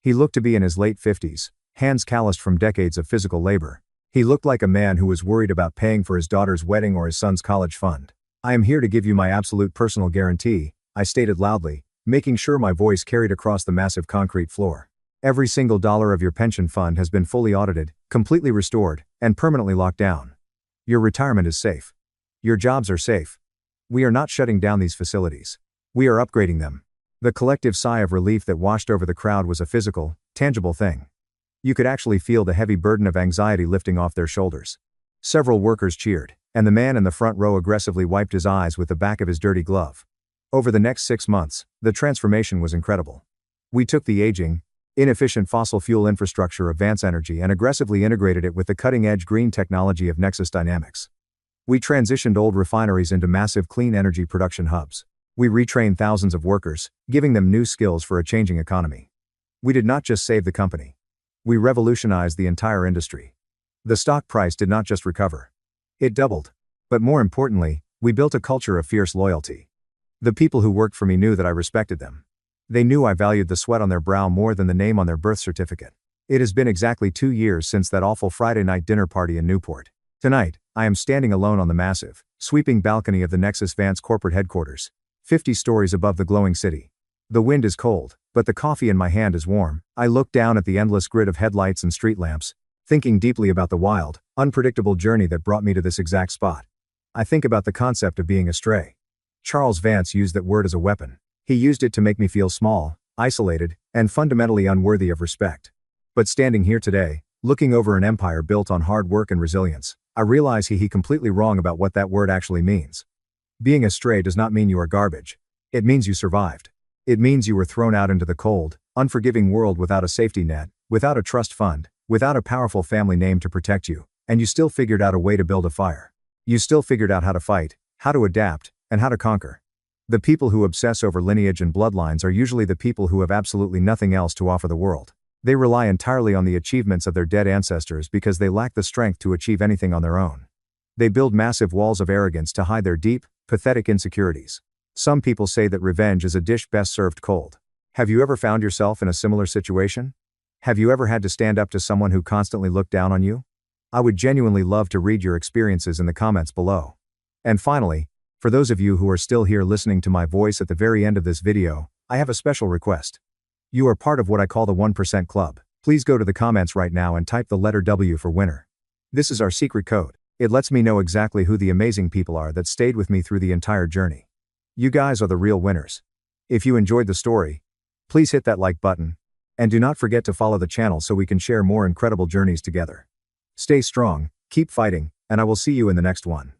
A: He looked to be in his late 50s, hands calloused from decades of physical labor. He looked like a man who was worried about paying for his daughter's wedding or his son's college fund. "I am here to give you my absolute personal guarantee," I stated loudly, making sure my voice carried across the massive concrete floor. "Every single dollar of your pension fund has been fully audited, completely restored, and permanently locked down. Your retirement is safe. Your jobs are safe. We are not shutting down these facilities. We are upgrading them." The collective sigh of relief that washed over the crowd was a physical, tangible thing. You could actually feel the heavy burden of anxiety lifting off their shoulders. Several workers cheered, and the man in the front row aggressively wiped his eyes with the back of his dirty glove. Over the next 6 months, the transformation was incredible. We took the aging, inefficient fossil fuel infrastructure of Vance Energy and aggressively integrated it with the cutting-edge green technology of Nexus Dynamics. We transitioned old refineries into massive clean energy production hubs. We retrained thousands of workers, giving them new skills for a changing economy. We did not just save the company. We revolutionized the entire industry. The stock price did not just recover. It doubled. But more importantly, we built a culture of fierce loyalty. The people who worked for me knew that I respected them. They knew I valued the sweat on their brow more than the name on their birth certificate. It has been exactly 2 years since that awful Friday night dinner party in Newport. Tonight, I am standing alone on the massive, sweeping balcony of the Nexus Vance corporate headquarters, 50 stories above the glowing city. The wind is cold, but the coffee in my hand is warm. I look down at the endless grid of headlights and street lamps, thinking deeply about the wild, unpredictable journey that brought me to this exact spot. I think about the concept of being astray. Charles Vance used that word as a weapon. He used it to make me feel small, isolated, and fundamentally unworthy of respect. But standing here today, looking over an empire built on hard work and resilience, I realize he completely wrong about what that word actually means. Being astray does not mean you are garbage. It means you survived. It means you were thrown out into the cold, unforgiving world without a safety net, without a trust fund, without a powerful family name to protect you, and you still figured out a way to build a fire. You still figured out how to fight, how to adapt, and how to conquer. The people who obsess over lineage and bloodlines are usually the people who have absolutely nothing else to offer the world. They rely entirely on the achievements of their dead ancestors because they lack the strength to achieve anything on their own. They build massive walls of arrogance to hide their deep, pathetic insecurities. Some people say that revenge is a dish best served cold. Have you ever found yourself in a similar situation? Have you ever had to stand up to someone who constantly looked down on you? I would genuinely love to read your experiences in the comments below. And finally, for those of you who are still here listening to my voice at the very end of this video, I have a special request. You are part of what I call the 1% Club. Please go to the comments right now and type the letter W for winner. This is our secret code. It lets me know exactly who the amazing people are that stayed with me through the entire journey. You guys are the real winners. If you enjoyed the story, please hit that like button, and do not forget to follow the channel so we can share more incredible journeys together. Stay strong, keep fighting, and I will see you in the next one.